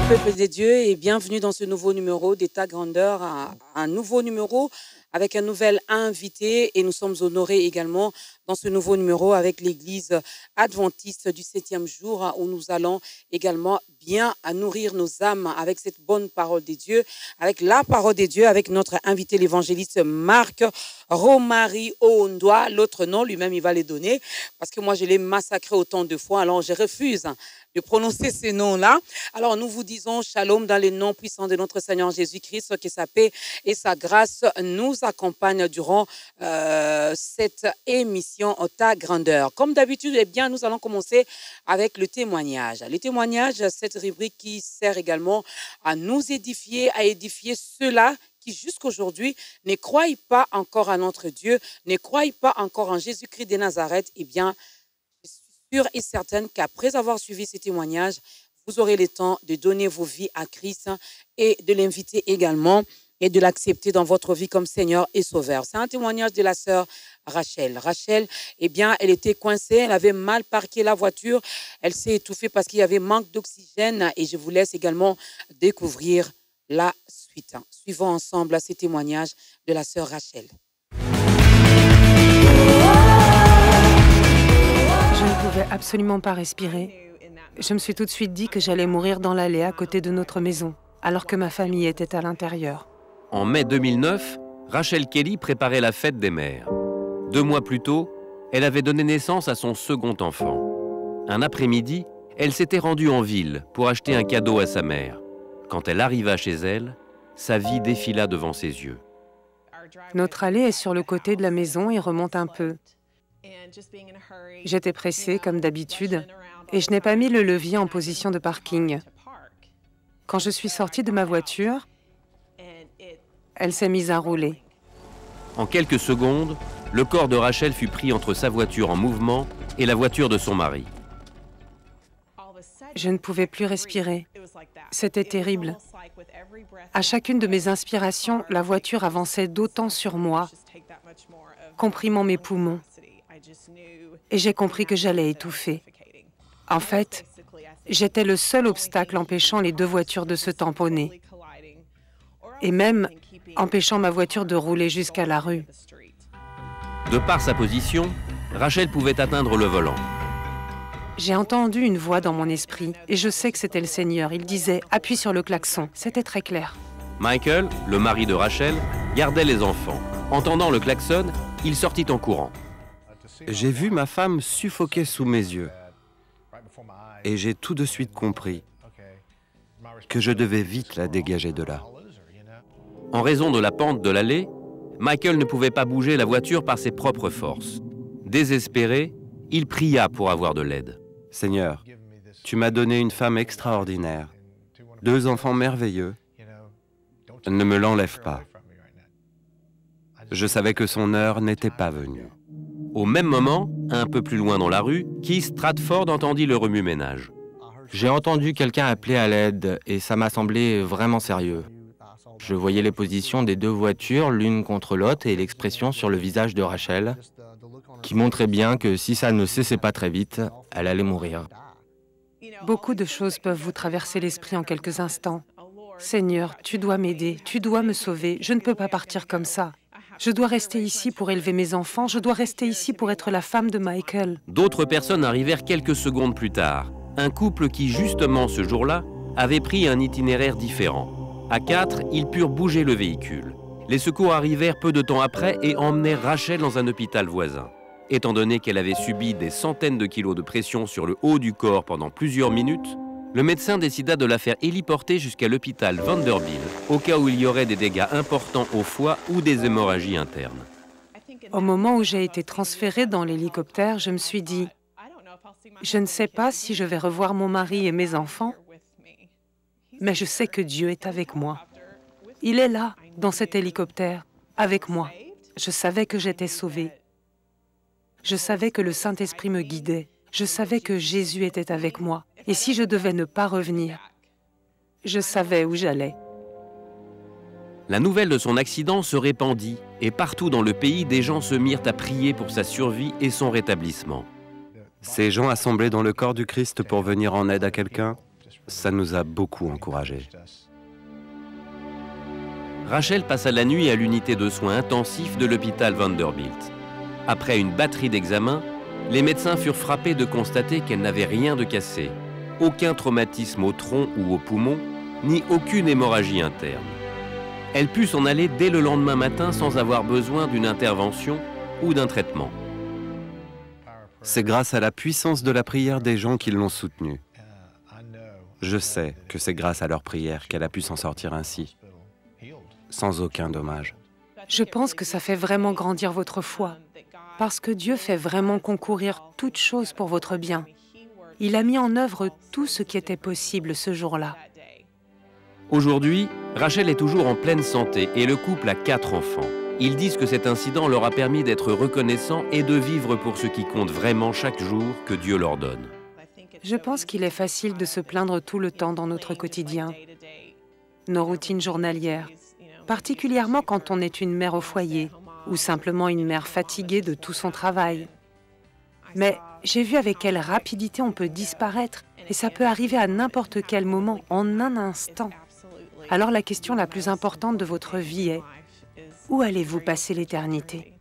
peuple des dieux et bienvenue dans ce nouveau numéro d'État Grandeur, un nouveau numéro avec un nouvel invité et nous sommes honorés également dans ce nouveau numéro avec l'Église adventiste du 7e jour où nous allons également bien nourrir nos âmes avec cette bonne parole des dieux, avec la parole des dieux, avec notre invité l'évangéliste Marc Romary Ondoa. L'autre nom, lui-même, il va les donner parce que moi, je l'ai massacré autant de fois, alors je refuse de prononcer ces noms-là. Alors, nous vous disons shalom dans les noms puissants de notre Seigneur Jésus-Christ, que sa paix et sa grâce nous accompagnent durant cette émission Ta Grandeur. Comme d'habitude, eh bien, nous allons commencer avec le témoignage. Le témoignage, cette rubrique qui sert également à nous édifier, à édifier ceux-là qui jusqu'aujourd'hui ne croient pas encore à notre Dieu, ne croient pas encore en Jésus-Christ de Nazareth. Eh bien, sûre et certaine qu'après avoir suivi ces témoignages, vous aurez le temps de donner vos vies à Christ et de l'inviter également et de l'accepter dans votre vie comme Seigneur et Sauveur. C'est un témoignage de la sœur Rachel. Rachel, eh bien, elle était coincée, elle avait mal parqué la voiture, elle s'est étouffée parce qu'il y avait manque d'oxygène et je vous laisse également découvrir la suite. Suivons ensemble ces témoignages de la sœur Rachel. Je ne pouvais absolument pas respirer. Je me suis tout de suite dit que j'allais mourir dans l'allée à côté de notre maison, alors que ma famille était à l'intérieur. En mai 2009, Rachel Kelly préparait la fête des mères. 2 mois plus tôt, elle avait donné naissance à son second enfant. Un après-midi, elle s'était rendue en ville pour acheter un cadeau à sa mère. Quand elle arriva chez elle, sa vie défila devant ses yeux. Notre allée est sur le côté de la maison et remonte un peu. J'étais pressée, comme d'habitude, et je n'ai pas mis le levier en position de parking. Quand je suis sortie de ma voiture, elle s'est mise à rouler. En quelques secondes, le corps de Rachel fut pris entre sa voiture en mouvement et la voiture de son mari. Je ne pouvais plus respirer. C'était terrible. À chacune de mes inspirations, la voiture avançait d'autant sur moi, comprimant mes poumons. Et j'ai compris que j'allais étouffer. En fait, j'étais le seul obstacle empêchant les 2 voitures de se tamponner. Et même empêchant ma voiture de rouler jusqu'à la rue. De par sa position, Rachel pouvait atteindre le volant. J'ai entendu une voix dans mon esprit, et je sais que c'était le Seigneur. Il disait « Appuie sur le klaxon ». C'était très clair. Michael, le mari de Rachel, gardait les enfants. Entendant le klaxon, il sortit en courant. J'ai vu ma femme suffoquer sous mes yeux. Et j'ai tout de suite compris que je devais vite la dégager de là. En raison de la pente de l'allée, Michael ne pouvait pas bouger la voiture par ses propres forces. Désespéré, il pria pour avoir de l'aide. Seigneur, tu m'as donné une femme extraordinaire, 2 enfants merveilleux. Ne me l'enlève pas. Je savais que son heure n'était pas venue. Au même moment, un peu plus loin dans la rue, Keith Stratford entendit le remue-ménage. J'ai entendu quelqu'un appeler à l'aide et ça m'a semblé vraiment sérieux. Je voyais les positions des 2 voitures l'une contre l'autre et l'expression sur le visage de Rachel qui montrait bien que si ça ne cessait pas très vite, elle allait mourir. Beaucoup de choses peuvent vous traverser l'esprit en quelques instants. Seigneur, tu dois m'aider, tu dois me sauver, je ne peux pas partir comme ça. Je dois rester ici pour élever mes enfants, je dois rester ici pour être la femme de Michael. D'autres personnes arrivèrent quelques secondes plus tard. Un couple qui, justement ce jour-là, avait pris un itinéraire différent. À 4, ils purent bouger le véhicule. Les secours arrivèrent peu de temps après et emmenèrent Rachel dans un hôpital voisin. Étant donné qu'elle avait subi des centaines de kilos de pression sur le haut du corps pendant plusieurs minutes, le médecin décida de la faire héliporter jusqu'à l'hôpital Vanderbilt, au cas où il y aurait des dégâts importants au foie ou des hémorragies internes. Au moment où j'ai été transférée dans l'hélicoptère, je me suis dit, je ne sais pas si je vais revoir mon mari et mes enfants, mais je sais que Dieu est avec moi. Il est là, dans cet hélicoptère, avec moi. Je savais que j'étais sauvée. Je savais que le Saint-Esprit me guidait. Je savais que Jésus était avec moi. Et si je devais ne pas revenir, je savais où j'allais. La nouvelle de son accident se répandit et partout dans le pays, des gens se mirent à prier pour sa survie et son rétablissement. Ces gens assemblés dans le corps du Christ pour venir en aide à quelqu'un Ça nous a beaucoup encouragés. Rachel passa la nuit à l'unité de soins intensifs de l'hôpital Vanderbilt. Après une batterie d'examens, les médecins furent frappés de constater qu'elle n'avait rien de cassé, aucun traumatisme au tronc ou au poumon, ni aucune hémorragie interne. Elle put s'en aller dès le lendemain matin sans avoir besoin d'une intervention ou d'un traitement. C'est grâce à la puissance de la prière des gens qui l'ont soutenue. Je sais que c'est grâce à leur prière qu'elle a pu s'en sortir ainsi, sans aucun dommage. Je pense que ça fait vraiment grandir votre foi, parce que Dieu fait vraiment concourir toutes choses pour votre bien. Il a mis en œuvre tout ce qui était possible ce jour-là. Aujourd'hui, Rachel est toujours en pleine santé et le couple a 4 enfants. Ils disent que cet incident leur a permis d'être reconnaissants et de vivre pour ce qui compte vraiment chaque jour que Dieu leur donne. Je pense qu'il est facile de se plaindre tout le temps dans notre quotidien, nos routines journalières, particulièrement quand on est une mère au foyer ou simplement une mère fatiguée de tout son travail. Mais j'ai vu avec quelle rapidité on peut disparaître et ça peut arriver à n'importe quel moment, en un instant. Alors la question la plus importante de votre vie est: où allez-vous passer l'éternité ?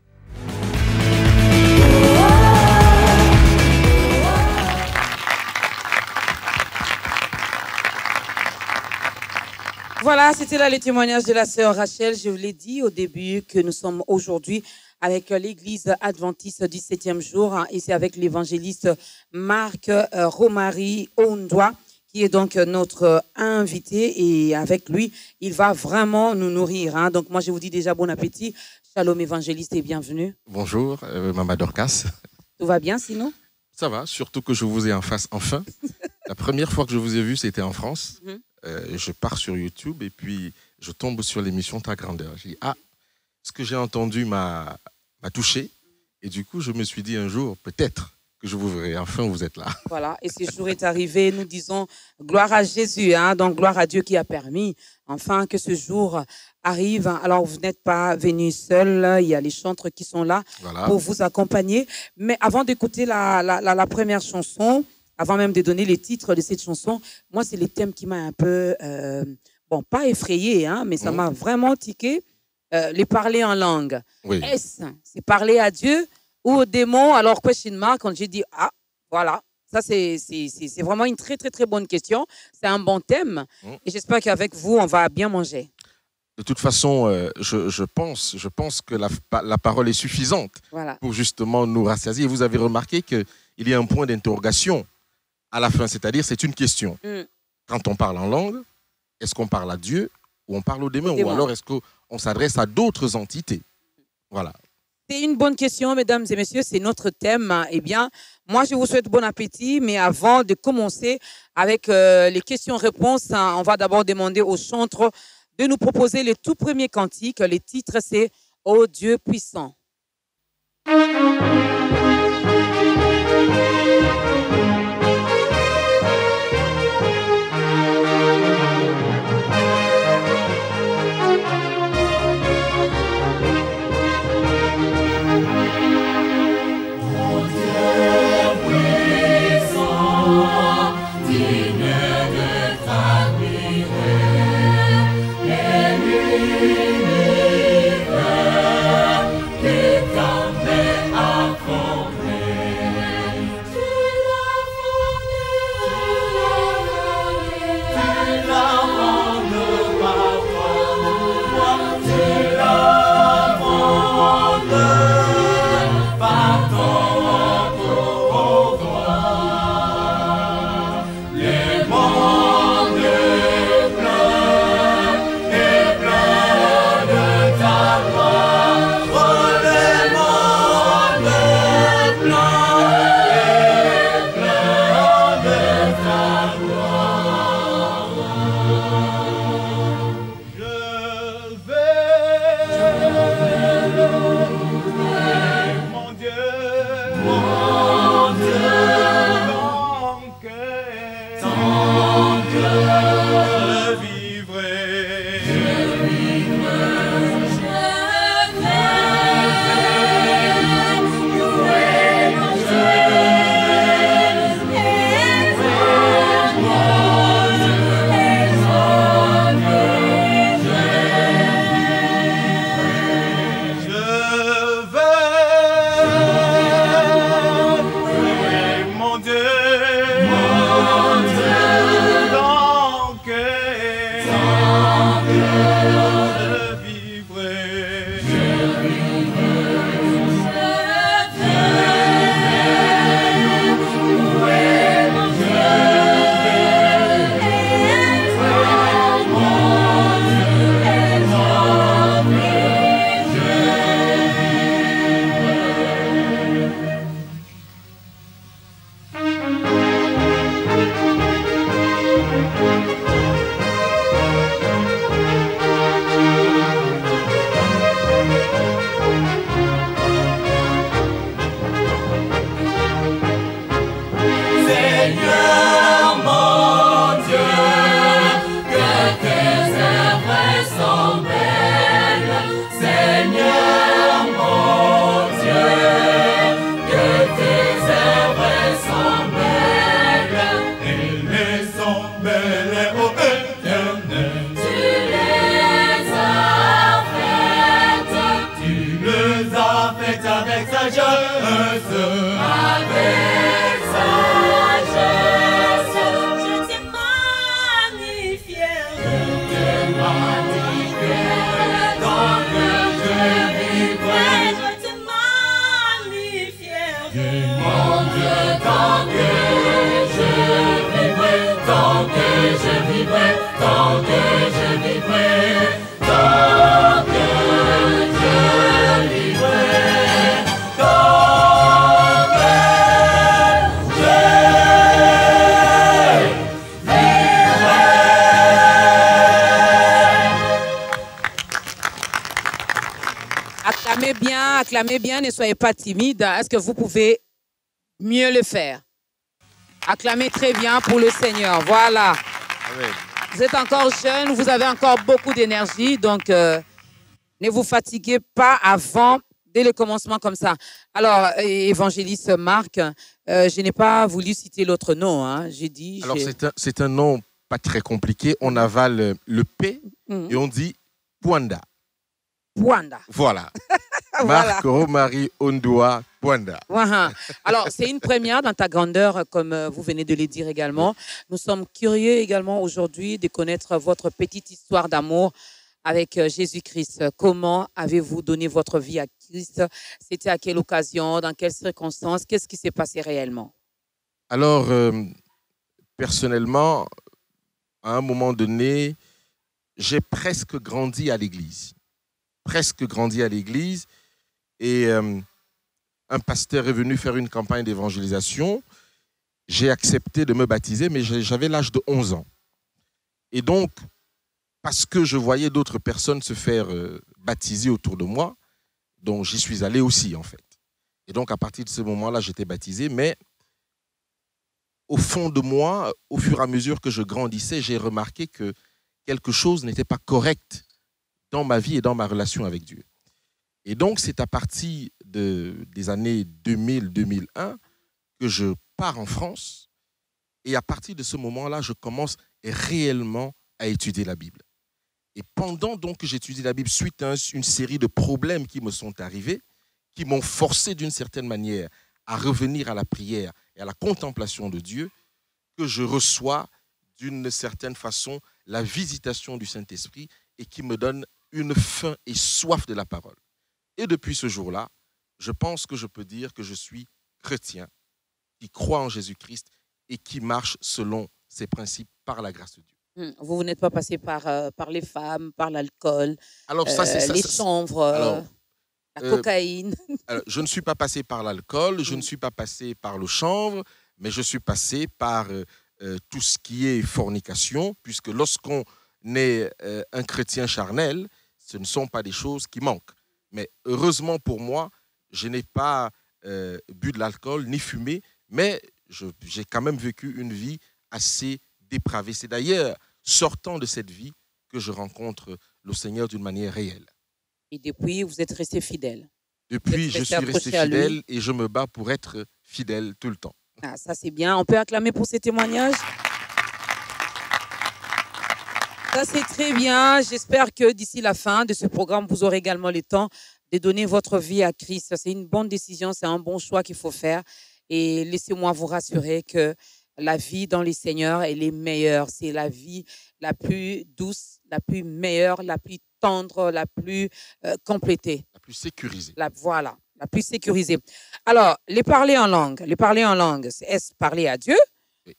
Voilà, c'était là le témoignage de la sœur Rachel. Je vous l'ai dit au début que nous sommes aujourd'hui avec l'église adventiste du 7e jour et c'est avec l'évangéliste Marc Romary Ondoa qui est donc notre invité et avec lui, il va vraiment nous nourrir. Donc moi, je vous dis déjà bon appétit. Shalom évangéliste et bienvenue. Bonjour, Maman Dorcas. Tout va bien sinon? Ça va, surtout que je vous ai en face enfin. La première fois que je vous ai vu, c'était en France. Je pars sur YouTube et puis je tombe sur l'émission Ta Grandeur. J'ai dit, ce que j'ai entendu m'a touché. Et du coup, je me suis dit un jour, peut-être que je vous verrai. Enfin, vous êtes là. Voilà, et ce jour est arrivé. Nous disons gloire à Jésus, donc gloire à Dieu qui a permis enfin que ce jour arrive. Alors, vous n'êtes pas venus seuls. Il y a les chantres qui sont là pour vous accompagner. Mais avant d'écouter la première chanson, avant même de donner les titres de cette chanson, moi, c'est le thème qui m'a un peu, pas effrayé, mais ça m'a vraiment tiqué. Les parler en langue. Oui. C'est parler à Dieu ou aux démons? Alors, question mark, quand j'ai dit, voilà, ça c'est vraiment une très, très, très bonne question. C'est un bon thème. Et j'espère qu'avec vous, on va bien manger. De toute façon, je pense que la parole est suffisante pour justement nous rassasier. Et vous avez remarqué qu'il y a un point d'interrogation à la fin, c'est-à-dire c'est une question. Quand on parle en langue, est-ce qu'on parle à Dieu ou on parle aux démons? Ou alors est-ce qu'on s'adresse à d'autres entités? Voilà. C'est une bonne question, mesdames et messieurs, c'est notre thème. Eh bien, moi, je vous souhaite bon appétit, mais avant de commencer avec les questions-réponses, on va d'abord demander au chantre de nous proposer les tout premiers cantiques. Les titres, c'est « Ô Dieu puissant ». L'univers qui t'en met à Acclamez bien, ne soyez pas timide. Est-ce que vous pouvez mieux le faire? Acclamez très bien pour le Seigneur. Voilà. Amen. Vous êtes encore jeune, vous avez encore beaucoup d'énergie, donc ne vous fatiguez pas avant, dès le commencement comme ça. Alors, évangéliste Marc, je n'ai pas voulu citer l'autre nom. Hein. J'ai dit. Alors, c'est un nom pas très compliqué. On avale le P et on dit Pwanda. Pwanda. Voilà. Marc Romary Ondua Pwanda. Alors, c'est une première dans ta grandeur, comme vous venez de le dire également. Nous sommes curieux également aujourd'hui de connaître votre petite histoire d'amour avec Jésus-Christ. Comment avez-vous donné votre vie à Christ? C'était à quelle occasion? Dans quelles circonstances? Qu'est-ce qui s'est passé réellement? Alors, personnellement, à un moment donné, j'ai presque grandi à l'église. Et un pasteur est venu faire une campagne d'évangélisation. J'ai accepté de me baptiser, mais j'avais l'âge de 11 ans. Et donc, parce que je voyais d'autres personnes se faire baptiser autour de moi, donc j'y suis allé aussi, en fait. Et donc, à partir de ce moment-là, j'étais baptisé. Mais au fond de moi, au fur et à mesure que je grandissais, j'ai remarqué que quelque chose n'était pas correct dans ma vie et dans ma relation avec Dieu. Et donc, c'est à partir des années 2000-2001 que je pars en France. Et à partir de ce moment-là, je commence réellement à étudier la Bible. Et pendant donc que j'étudie la Bible, suite à une série de problèmes qui me sont arrivés, qui m'ont forcé d'une certaine manière à revenir à la prière et à la contemplation de Dieu, que je reçois d'une certaine façon la visitation du Saint-Esprit et qui me donne une faim et soif de la parole. Et depuis ce jour-là, je pense que je peux dire que je suis chrétien, qui croit en Jésus-Christ et qui marche selon ses principes par la grâce de Dieu. Vous n'êtes pas passé par les femmes, par l'alcool, les chanvres, la cocaïne. Alors, je ne suis pas passé par l'alcool, je ne suis pas passé par le chanvre, mais je suis passé par tout ce qui est fornication, puisque lorsqu'on est un chrétien charnel, ce ne sont pas des choses qui manquent. Mais heureusement pour moi, je n'ai pas bu de l'alcool ni fumé, mais j'ai quand même vécu une vie assez dépravée. C'est d'ailleurs sortant de cette vie que je rencontre le Seigneur d'une manière réelle. Et depuis, vous êtes resté fidèle. Depuis, je suis resté fidèle et je me bats pour être fidèle tout le temps. Ah, ça, c'est bien. On peut acclamer pour ces témoignages? Ça, c'est très bien. J'espère que d'ici la fin de ce programme, vous aurez également le temps de donner votre vie à Christ. C'est une bonne décision, c'est un bon choix qu'il faut faire. Et laissez-moi vous rassurer que la vie dans les Seigneurs, elle est meilleure. C'est la vie la plus douce, la plus meilleure, la plus tendre, la plus complétée. La plus sécurisée. Voilà, la plus sécurisée. Alors, les parler en langue, est-ce parler à Dieu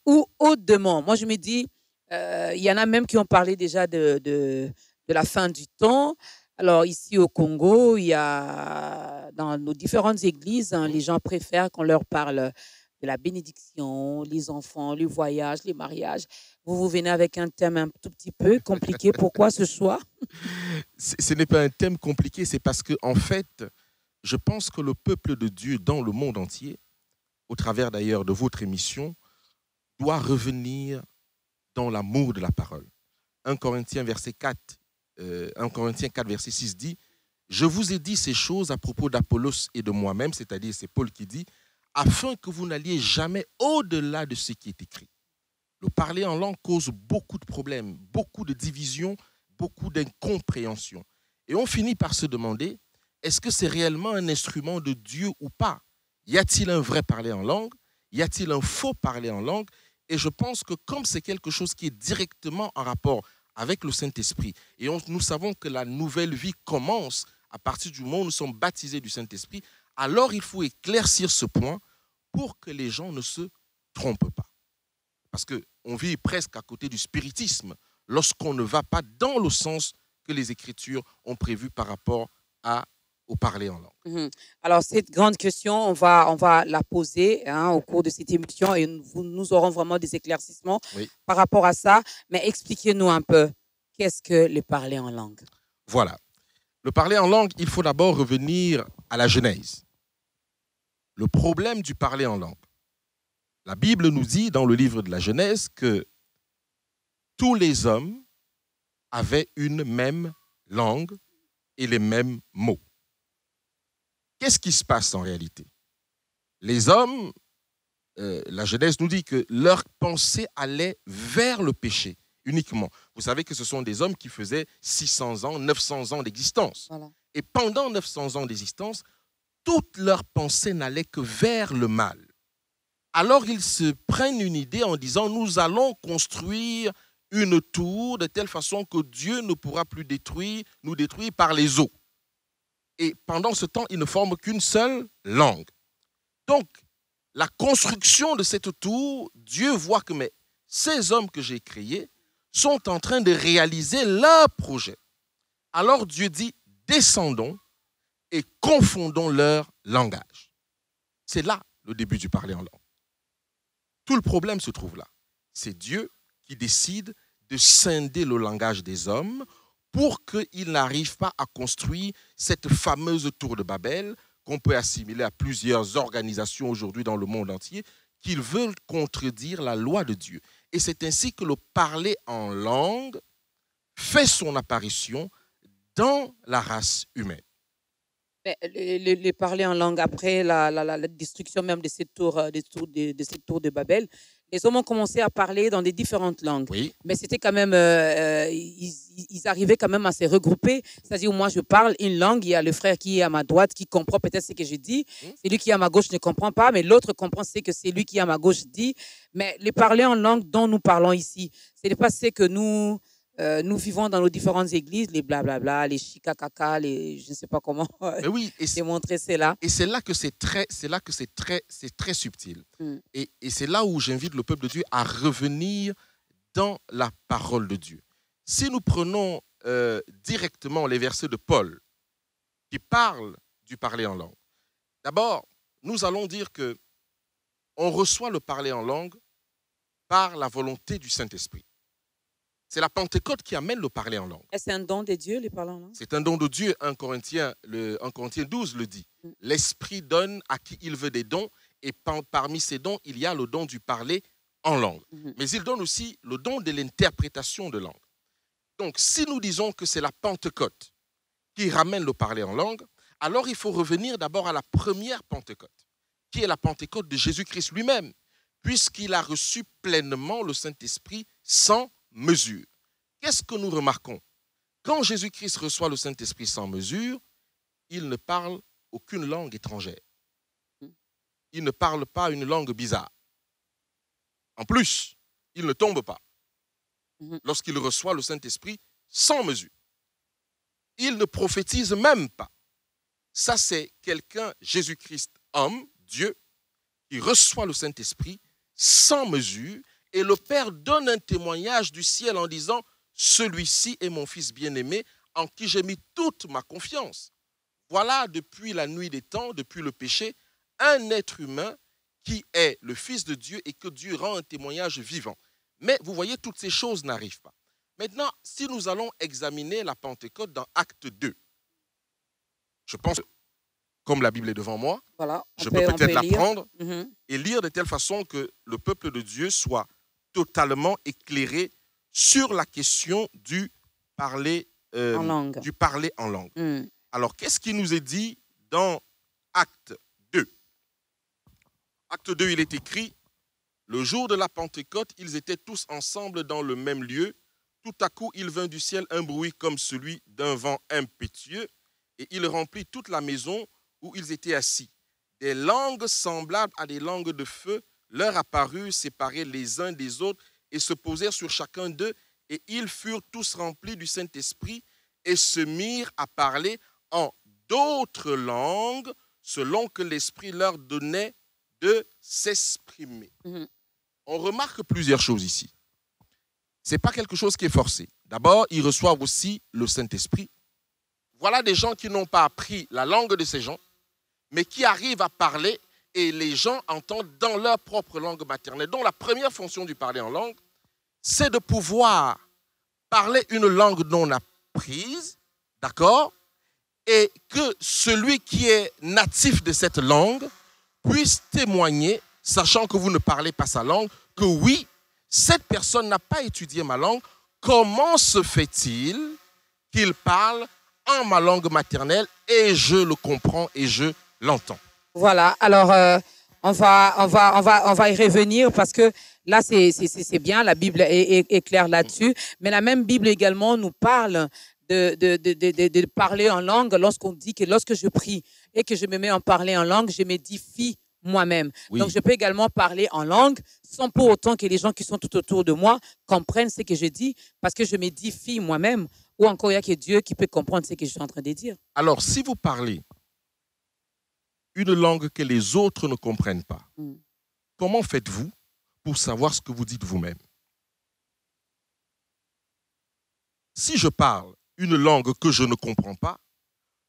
ou autrement? Moi, je me dis, il y en a même qui ont parlé déjà de la fin du temps. Alors, ici au Congo, il y a dans nos différentes églises, les gens préfèrent qu'on leur parle de la bénédiction, les enfants, les voyages, les mariages. Vous venez avec un thème un tout petit peu compliqué. Pourquoi ce choix? Ce n'est pas un thème compliqué, c'est parce que, en fait, je pense que le peuple de Dieu dans le monde entier, au travers d'ailleurs de votre émission, doit revenir dans l'amour de la parole. 1 Corinthiens 4, verset 6 dit « Je vous ai dit ces choses à propos d'Apollos et de moi-même, c'est-à-dire c'est Paul qui dit, afin que vous n'alliez jamais au-delà de ce qui est écrit. » Le parler en langue cause beaucoup de problèmes, beaucoup de divisions, beaucoup d'incompréhension. Et on finit par se demander, est-ce que c'est réellement un instrument de Dieu ou pas? Y a-t-il un vrai parler en langue? Y a-t-il un faux parler en langue? Et je pense que comme c'est quelque chose qui est directement en rapport avec le Saint-Esprit, et nous savons que la nouvelle vie commence à partir du moment où nous sommes baptisés du Saint-Esprit, alors il faut éclaircir ce point pour que les gens ne se trompent pas. Parce qu'on vit presque à côté du spiritisme lorsqu'on ne va pas dans le sens que les Écritures ont prévu par rapport au parler en langue. Alors, cette grande question, on va la poser au cours de cette émission et nous aurons vraiment des éclaircissements par rapport à ça. Mais expliquez-nous un peu, qu'est-ce que le parler en langue? Voilà. Le parler en langue, il faut d'abord revenir à la Genèse. Le problème du parler en langue. La Bible nous dit dans le livre de la Genèse que tous les hommes avaient une même langue et les mêmes mots. Qu'est-ce qui se passe en réalité? Les hommes, la Genèse nous dit que leur pensée allait vers le péché uniquement. Vous savez que ce sont des hommes qui faisaient 600 ans, 900 ans d'existence. Voilà. Et pendant 900 ans d'existence, toute leur pensée n'allait que vers le mal. Alors ils se prennent une idée en disant, nous allons construire une tour de telle façon que Dieu ne pourra plus nous détruire par les eaux. Et pendant ce temps, ils ne forment qu'une seule langue. Donc, la construction de cette tour, Dieu voit que ces hommes que j'ai créés sont en train de réaliser leur projet. Alors Dieu dit, descendons et confondons leur langage. C'est là le début du parler en langue. Tout le problème se trouve là. C'est Dieu qui décide de scinder le langage des hommes pour qu'ils n'arrivent pas à construire cette fameuse tour de Babel qu'on peut assimiler à plusieurs organisations aujourd'hui dans le monde entier qui veulent contredire la loi de Dieu. Et c'est ainsi que le parler en langue fait son apparition dans la race humaine. Mais les parler en langue après la destruction même de cette tour de Babel, les hommes ont commencé à parler dans des différentes langues. Oui. Mais c'était quand même, ils arrivaient quand même à se regrouper. C'est-à-dire, moi, je parle une langue, il y a le frère qui est à ma droite qui comprend peut-être ce que je dis. Celui qui est à ma gauche ne comprend pas, mais l'autre comprend ce que celui qui est à ma gauche dit. Mais les parler en langue dont nous parlons ici, ce n'est pas ce que nous vivons dans nos différentes églises, les blablabla, les chikakaka, les je ne sais pas comment démontrer cela. Et c'est là que c'est très subtil. Et c'est là où j'invite le peuple de Dieu à revenir dans la parole de Dieu. Si nous prenons directement les versets de Paul qui parlent du parler en langue, d'abord, nous allons dire que on reçoit le parler en langue par la volonté du Saint-Esprit. C'est la Pentecôte qui amène le parler en langue. C'est un don de Dieu, le parler en langue? C'est un don de Dieu. 1 Corinthiens 12 le dit. L'Esprit donne à qui il veut des dons, et parmi ces dons, il y a le don du parler en langue. Mais il donne aussi le don de l'interprétation de langue. Donc, si nous disons que c'est la Pentecôte qui ramène le parler en langue, alors il faut revenir d'abord à la première Pentecôte, qui est la Pentecôte de Jésus-Christ lui-même, puisqu'il a reçu pleinement le Saint-Esprit sans mesure. Qu'est-ce que nous remarquons? Quand Jésus-Christ reçoit le Saint-Esprit sans mesure, il ne parle aucune langue étrangère. Il ne parle pas une langue bizarre. En plus, il ne tombe pas lorsqu'il reçoit le Saint-Esprit sans mesure. Il ne prophétise même pas. Ça, c'est quelqu'un, Jésus-Christ, homme, Dieu, qui reçoit le Saint-Esprit sans mesure. Et le Père donne un témoignage du ciel en disant « Celui-ci est mon Fils bien-aimé en qui j'ai mis toute ma confiance. » Voilà, depuis la nuit des temps, depuis le péché, un être humain qui est le Fils de Dieu et que Dieu rend un témoignage vivant. Mais vous voyez, toutes ces choses n'arrivent pas. Maintenant, si nous allons examiner la Pentecôte dans Acte 2, je pense, comme la Bible est devant moi, voilà, je peux peut-être la prendre et lire de telle façon que le peuple de Dieu soit totalement éclairé sur la question du parler en langue. Alors, qu'est-ce qui nous est dit dans Acte 2? Acte 2, il est écrit, le jour de la Pentecôte, ils étaient tous ensemble dans le même lieu. Tout à coup, il vint du ciel un bruit comme celui d'un vent impétueux, et il remplit toute la maison où ils étaient assis. Des langues semblables à des langues de feu leur apparurent séparées les uns des autres et se posèrent sur chacun d'eux, et ils furent tous remplis du Saint-Esprit et se mirent à parler en d'autres langues selon que l'Esprit leur donnait de s'exprimer. On remarque plusieurs choses ici. Ce n'est pas quelque chose qui est forcé. D'abord, ils reçoivent aussi le Saint-Esprit. Voilà des gens qui n'ont pas appris la langue de ces gens, mais qui arrivent à parler et les gens entendent dans leur propre langue maternelle. Donc la première fonction du parler en langue, c'est de pouvoir parler une langue non apprise, d'accord, et que celui qui est natif de cette langue puisse témoigner, sachant que vous ne parlez pas sa langue, que oui, cette personne n'a pas étudié ma langue. Comment se fait-il qu'il parle en ma langue maternelle et je le comprends et je l'entends? Voilà, alors on va y revenir parce que là, c'est bien, la Bible est claire là-dessus, mais la même Bible également nous parle de parler en langue lorsqu'on dit que lorsque je prie et que je me mets à parler en langue, je m'édifie moi-même. Oui. Donc, je peux également parler en langue sans pour autant que les gens qui sont tout autour de moi comprennent ce que je dis parce que je m'édifie moi-même ou encore il y a que Dieu qui peut comprendre ce que je suis en train de dire. Alors, si vous parlez une langue que les autres ne comprennent pas, comment faites-vous pour savoir ce que vous dites vous-même? Si je parle une langue que je ne comprends pas,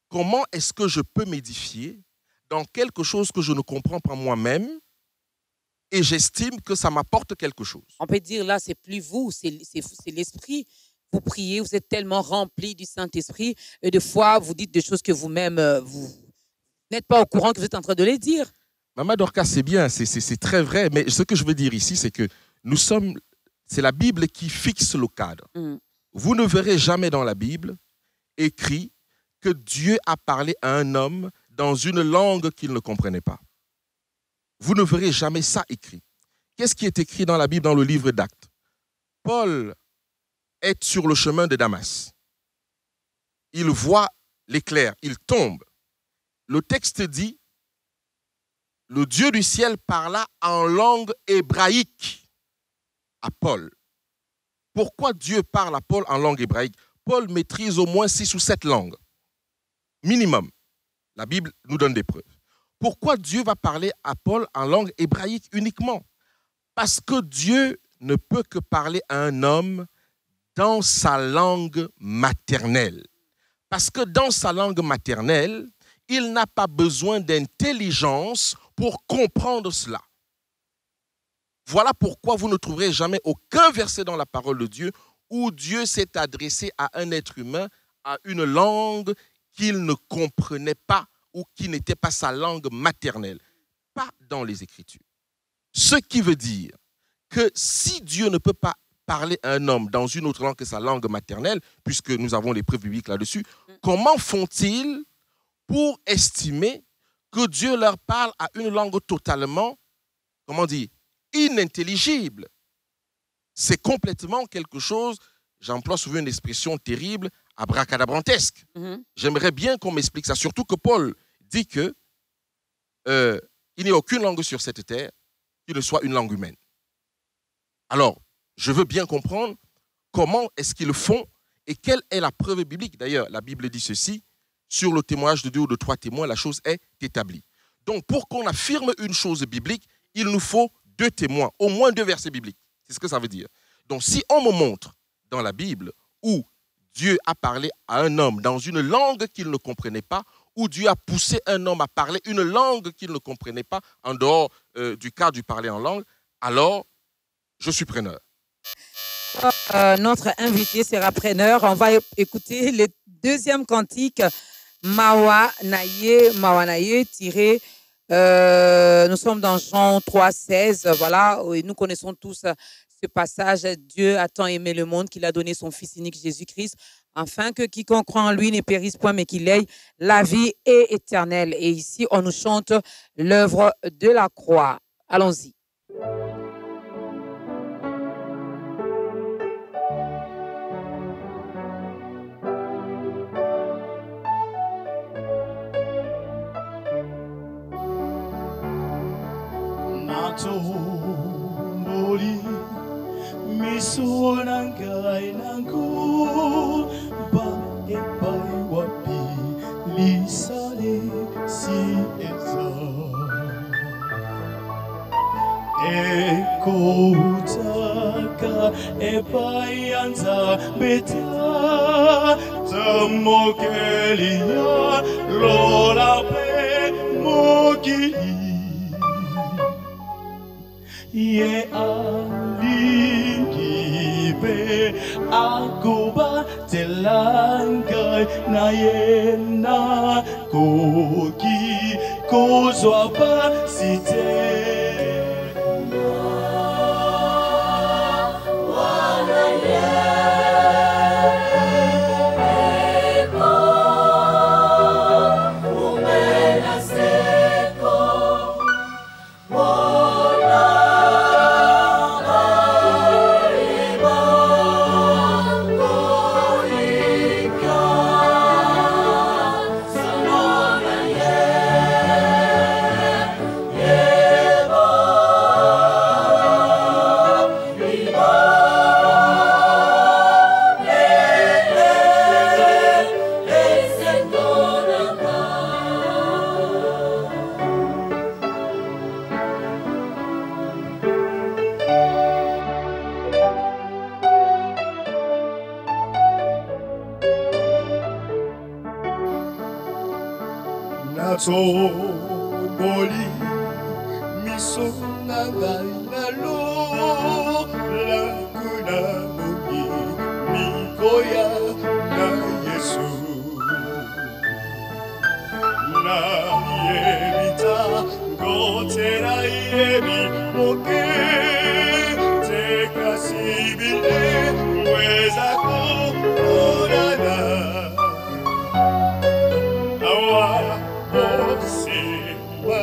comment est-ce que je peux m'édifier dans quelque chose que je ne comprends pas moi-même et j'estime que ça m'apporte quelque chose? On peut dire là, c'est plus vous, c'est l'esprit. Vous priez, vous êtes tellement rempli du Saint-Esprit et des fois, vous dites des choses que vous-même, vous n'êtes pas au courant que vous êtes en train de les dire. Maman Dorcas, c'est bien, c'est très vrai, mais ce que je veux dire ici, c'est que c'est la Bible qui fixe le cadre. Vous ne verrez jamais dans la Bible écrit que Dieu a parlé à un homme dans une langue qu'il ne comprenait pas. Vous ne verrez jamais ça écrit. Qu'est-ce qui est écrit dans la Bible, dans le livre d'Actes? Paul est sur le chemin de Damas. Il voit l'éclair, il tombe. Le texte dit, le Dieu du ciel parla en langue hébraïque à Paul. Pourquoi Dieu parle à Paul en langue hébraïque? Paul maîtrise au moins 6 ou 7 langues, minimum. La Bible nous donne des preuves. Pourquoi Dieu va parler à Paul en langue hébraïque uniquement? Parce que Dieu ne peut que parler à un homme dans sa langue maternelle. Parce que dans sa langue maternelle, il n'a pas besoin d'intelligence pour comprendre cela. Voilà pourquoi vous ne trouverez jamais aucun verset dans la parole de Dieu où Dieu s'est adressé à un être humain à une langue qu'il ne comprenait pas ou qui n'était pas sa langue maternelle. Pas dans les Écritures. Ce qui veut dire que si Dieu ne peut pas parler à un homme dans une autre langue que sa langue maternelle, puisque nous avons les preuves bibliques là-dessus, comment font-ils pour estimer que Dieu leur parle à une langue totalement, comment dire, inintelligible? C'est complètement quelque chose, j'emploie souvent une expression terrible, abracadabrantesque. J'aimerais bien qu'on m'explique ça, surtout que Paul dit que il n'y a aucune langue sur cette terre qui ne soit une langue humaine. Alors, je veux bien comprendre comment est-ce qu'ils le font et quelle est la preuve biblique. D'ailleurs, la Bible dit ceci, sur le témoignage de 2 ou de 3 témoins, la chose est établie. Donc, pour qu'on affirme une chose biblique, il nous faut 2 témoins, au moins 2 versets bibliques. C'est ce que ça veut dire. Donc, si on me montre dans la Bible où Dieu a parlé à un homme dans une langue qu'il ne comprenait pas, où Dieu a poussé un homme à parler une langue qu'il ne comprenait pas, en dehors du cas du parler en langue, alors je suis preneur. Notre invité sera preneur. On va écouter le 2e cantique, Mawanaye, tiré. Nous sommes dans Jean 3,16. Voilà, et nous connaissons tous ce passage. Dieu a tant aimé le monde qu'il a donné son Fils unique Jésus-Christ, afin que quiconque croit en lui ne périsse point, mais qu'il ait la vie éternelle. Et ici, on nous chante l'œuvre de la croix. Allons-y. Moli misonangai nangu ba epai wapi lisale si eza Ekutaka epayanza beta Tamokelia lola pe mokili Ye alikipe akuba telangai na yena koki kozwa pa site Natsomoli miso na ngai na lo lakuna mogi mikoya na Yesu na yebita gotera yebi moke te kasibile mweza korana awa Osewa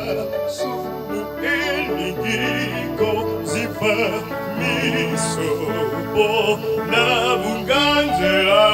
sunu eligiko zifa misopo na bunganzela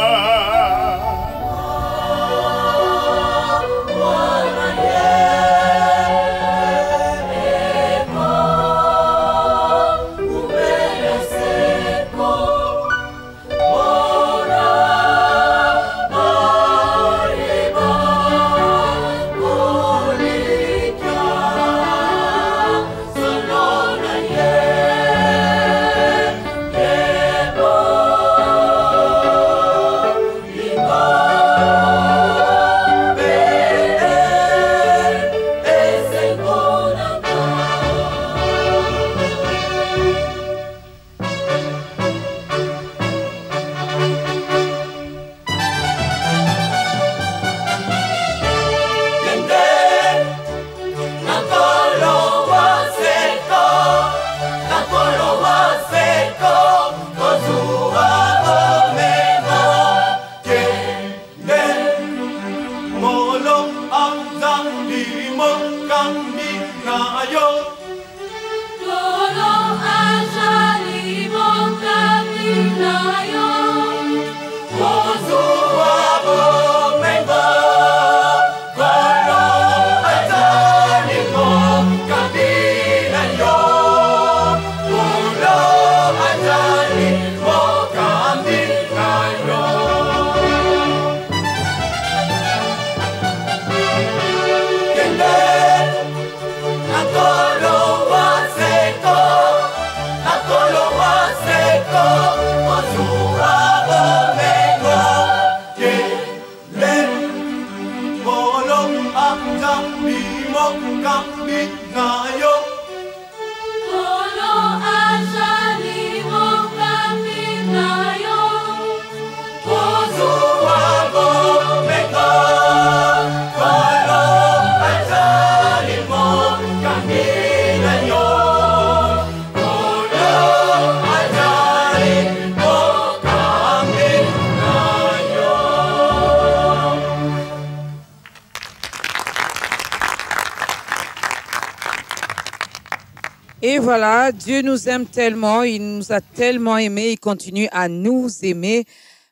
Et voilà, Dieu nous aime tellement, il nous a tellement aimés, il continue à nous aimer.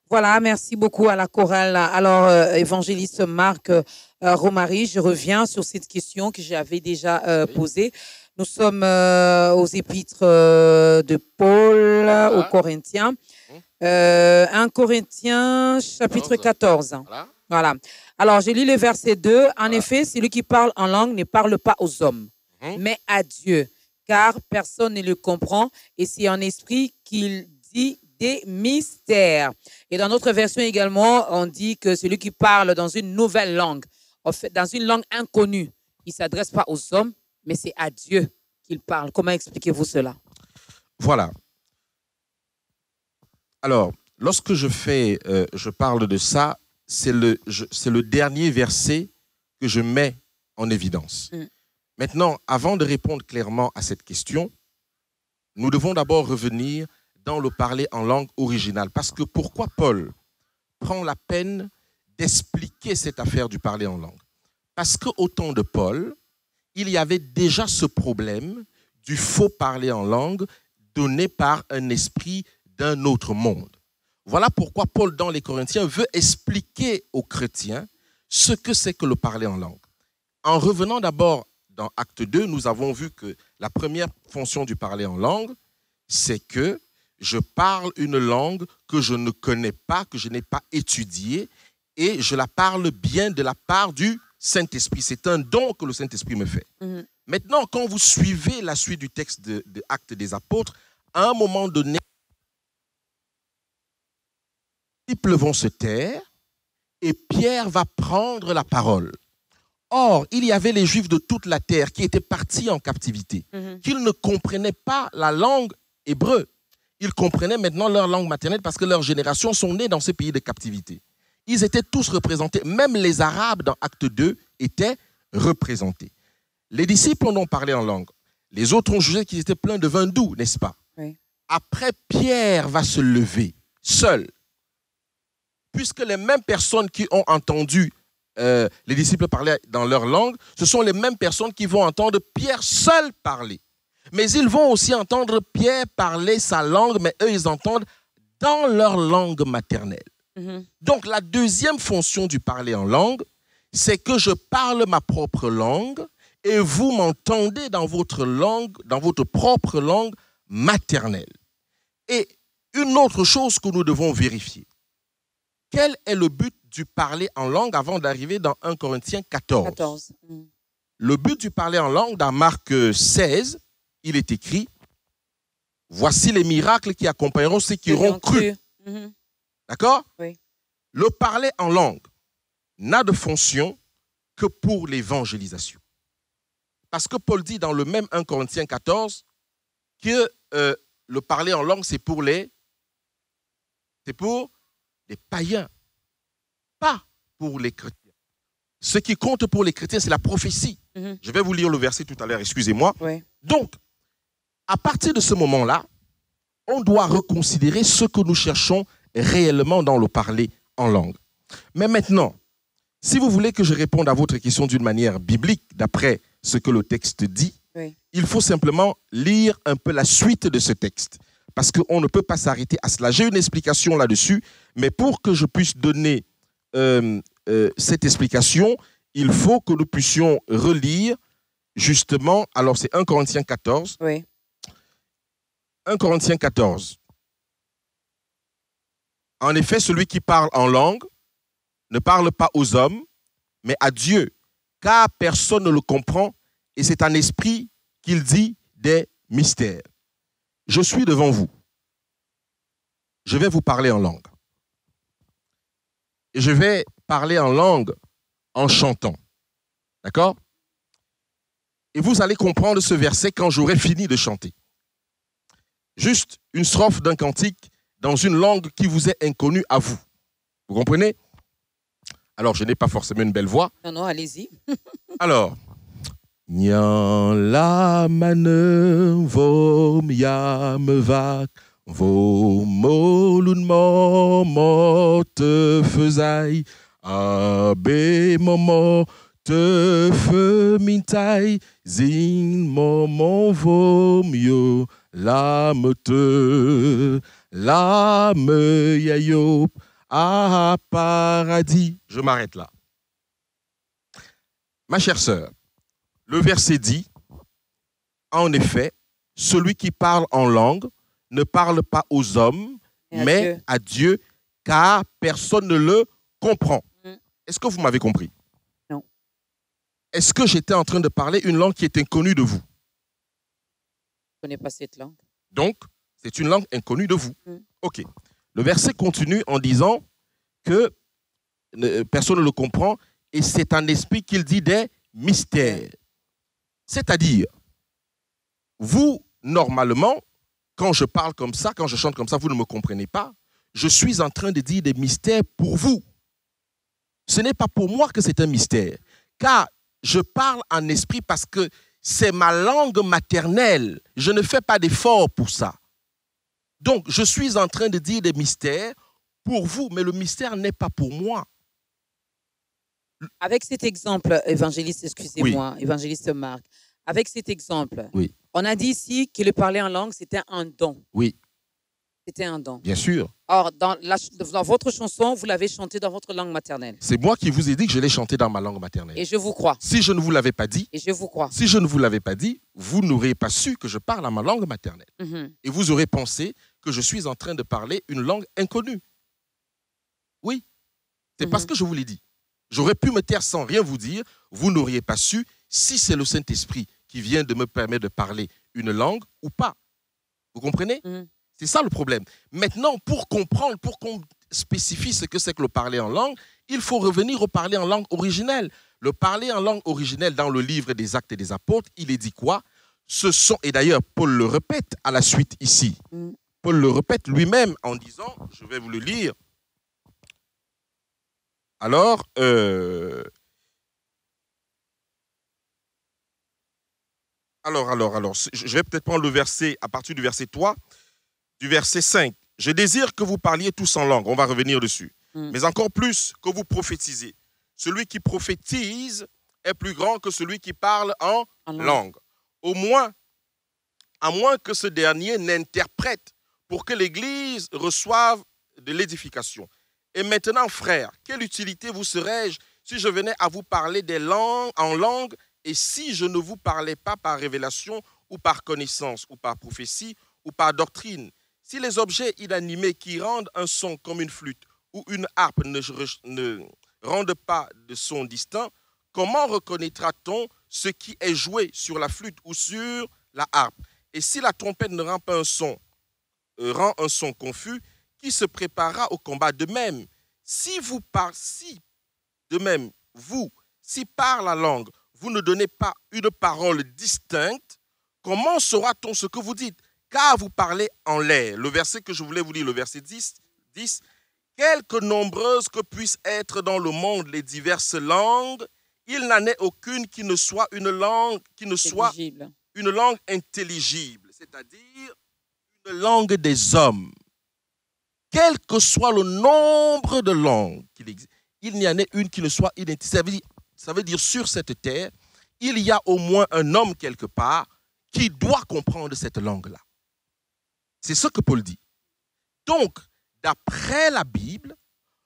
Voilà, merci beaucoup à la chorale. Alors, évangéliste Marc Romary, je reviens sur cette question que j'avais déjà posée. Nous sommes aux épîtres de Paul aux Corinthiens. 1 Corinthiens, chapitre 14. Voilà. Alors, je lis le verset 2. En effet, celui qui parle en langue ne parle pas aux hommes, mais à Dieu, car personne ne le comprend, et c'est en esprit qu'il dit des mystères. Et dans notre version également, on dit que celui qui parle dans une nouvelle langue, en fait, dans une langue inconnue, il ne s'adresse pas aux hommes, mais c'est à Dieu qu'il parle. Comment expliquez-vous cela? Voilà. Alors, lorsque je parle de ça, c'est le dernier verset que je mets en évidence. Maintenant, avant de répondre clairement à cette question, nous devons d'abord revenir dans le parler en langue originale. Parce que pourquoi Paul prend la peine d'expliquer cette affaire du parler en langue? Parce qu'au temps de Paul, il y avait déjà ce problème du faux parler en langue donné par un esprit d'un autre monde. Voilà pourquoi Paul, dans les Corinthiens, veut expliquer aux chrétiens ce que c'est que le parler en langue. En revenant d'abord dans Acte 2, nous avons vu que la première fonction du parler en langue, c'est que je parle une langue que je ne connais pas, que je n'ai pas étudiée, et je la parle bien de la part du Saint-Esprit. C'est un don que le Saint-Esprit me fait. Maintenant, quand vous suivez la suite du texte de Actes des Apôtres, à un moment donné, les disciples vont se taire et Pierre va prendre la parole. Or, il y avait les Juifs de toute la terre qui étaient partis en captivité, qu'ils ne comprenaient pas la langue hébreu. Ils comprenaient maintenant leur langue maternelle parce que leurs générations sont nées dans ce pays de captivité. Ils étaient tous représentés. Même les Arabes dans Acte 2 étaient représentés. Les disciples en ont parlé en langue. Les autres ont jugé qu'ils étaient pleins de vin doux, n'est-ce pas? Oui. Après, Pierre va se lever, seul. Puisque les mêmes personnes qui ont entendu les disciples parler dans leur langue, ce sont les mêmes personnes qui vont entendre Pierre seul parler. Mais ils vont aussi entendre Pierre parler sa langue, mais eux, ils entendent dans leur langue maternelle. Donc, la deuxième fonction du parler en langue, c'est que je parle ma propre langue et vous m'entendez dans votre langue, dans votre propre langue maternelle. Et une autre chose que nous devons vérifier, quel est le but du parler en langue avant d'arriver dans 1 Corinthiens 14? Le but du parler en langue, dans Marc 16, il est écrit « Voici les miracles qui accompagneront ceux qui auront cru. » D'accord? Oui. Le parler en langue n'a de fonction que pour l'évangélisation. Parce que Paul dit dans le même 1 Corinthiens 14 que le parler en langue, c'est pour les païens, pas pour les chrétiens. Ce qui compte pour les chrétiens, c'est la prophétie. Je vais vous lire le verset tout à l'heure, excusez-moi. Oui. Donc, à partir de ce moment-là, on doit reconsidérer ce que nous cherchons réellement dans le parler en langue. Mais maintenant, si vous voulez que je réponde à votre question d'une manière biblique, d'après ce que le texte dit, oui, il faut simplement lire un peu la suite de ce texte. Parce qu'on ne peut pas s'arrêter à cela. J'ai une explication là-dessus, mais pour que je puisse donner cette explication, il faut que nous puissions relire justement, alors c'est 1 Corinthiens 14. Oui. 1 Corinthiens 14. En effet, celui qui parle en langue ne parle pas aux hommes, mais à Dieu, car personne ne le comprend, et c'est en esprit qu'il dit des mystères. Je suis devant vous. Je vais vous parler en langue. Et je vais parler en langue en chantant. D'accord? Et vous allez comprendre ce verset quand j'aurai fini de chanter. Juste une strophe d'un cantique dans une langue qui vous est inconnue à vous. Vous comprenez? Alors, je n'ai pas forcément une belle voix. Non, non, allez-y. Alors, Nyan la mane vom yam vak vom molun momo te faisai abe momo te fe mintai zin momo vom yo lame te lame yayop à paradis. Je m'arrête là. Ma chère sœur, le verset dit, en effet, celui qui parle en langue ne parle pas aux hommes, mais à Dieu, car personne ne le comprend. Est-ce que vous m'avez compris? Non. Est-ce que j'étais en train de parler une langue qui est inconnue de vous? Je ne connais pas cette langue. Donc, c'est une langue inconnue de vous. OK. Le verset continue en disant que personne ne le comprend et c'est un esprit qu'il dit des mystères. C'est-à-dire, vous, normalement, quand je parle comme ça, quand je chante comme ça, vous ne me comprenez pas. Je suis en train de dire des mystères pour vous. Ce n'est pas pour moi que c'est un mystère, car je parle en esprit parce que c'est ma langue maternelle. Je ne fais pas d'effort pour ça. Donc, je suis en train de dire des mystères pour vous, mais le mystère n'est pas pour moi. Avec cet exemple, évangéliste, excusez-moi, évangéliste Marc, avec cet exemple, on a dit ici que le parler en langue, c'était un don. Oui. C'était un don. Bien sûr. Or, dans votre chanson, vous l'avez chanté dans votre langue maternelle. C'est moi qui vous ai dit que je l'ai chanté dans ma langue maternelle. Et je vous crois. Si je ne vous l'avais pas dit, et je vous crois. Si je ne vous l'avais pas dit, vous n'auriez pas su que je parle à ma langue maternelle. Et vous aurez pensé que je suis en train de parler une langue inconnue. Oui. C'est parce que je vous l'ai dit. J'aurais pu me taire sans rien vous dire. Vous n'auriez pas su si c'est le Saint-Esprit qui vient de me permettre de parler une langue ou pas. Vous comprenez? C'est ça le problème. Maintenant, pour comprendre, pour qu'on spécifie ce que c'est que le parler en langue, il faut revenir au parler en langue originelle. Le parler en langue originelle dans le livre des Actes et des Apôtres, il est dit quoi? Ce sont, et d'ailleurs, Paul le répète à la suite ici. Paul le répète lui-même en disant, je vais vous le lire. Alors, je vais peut-être prendre le verset à partir du verset 3. Du verset 5, je désire que vous parliez tous en langue. On va revenir dessus. Mais encore plus que vous prophétisez. Celui qui prophétise est plus grand que celui qui parle en langue. À moins que ce dernier n'interprète pour que l'Église reçoive de l'édification. Et maintenant, frères, quelle utilité vous serais-je si je venais à vous parler en langue et si je ne vous parlais pas par révélation ou par connaissance ou par prophétie ou par doctrine? Si les objets inanimés qui rendent un son comme une flûte ou une harpe ne rendent pas de son distinct, comment reconnaîtra-t-on ce qui est joué sur la flûte ou sur la harpe? Et si la trompette ne rend pas rend un son confus, qui se préparera au combat? De même, si par la langue, vous ne donnez pas une parole distincte, comment saura-t-on ce que vous dites? Car vous parlez en l'air. Le verset que je voulais vous lire, le verset 10, quelque nombreuses que puissent être dans le monde les diverses langues, il n'en est aucune qui ne soit une langue intelligible, c'est-à-dire une langue des hommes. Quel que soit le nombre de langues qu'il existe, il n'y en a une qui ne soit intelligible. Ça veut dire sur cette terre, il y a au moins un homme quelque part qui doit comprendre cette langue-là. C'est ce que Paul dit. Donc, d'après la Bible,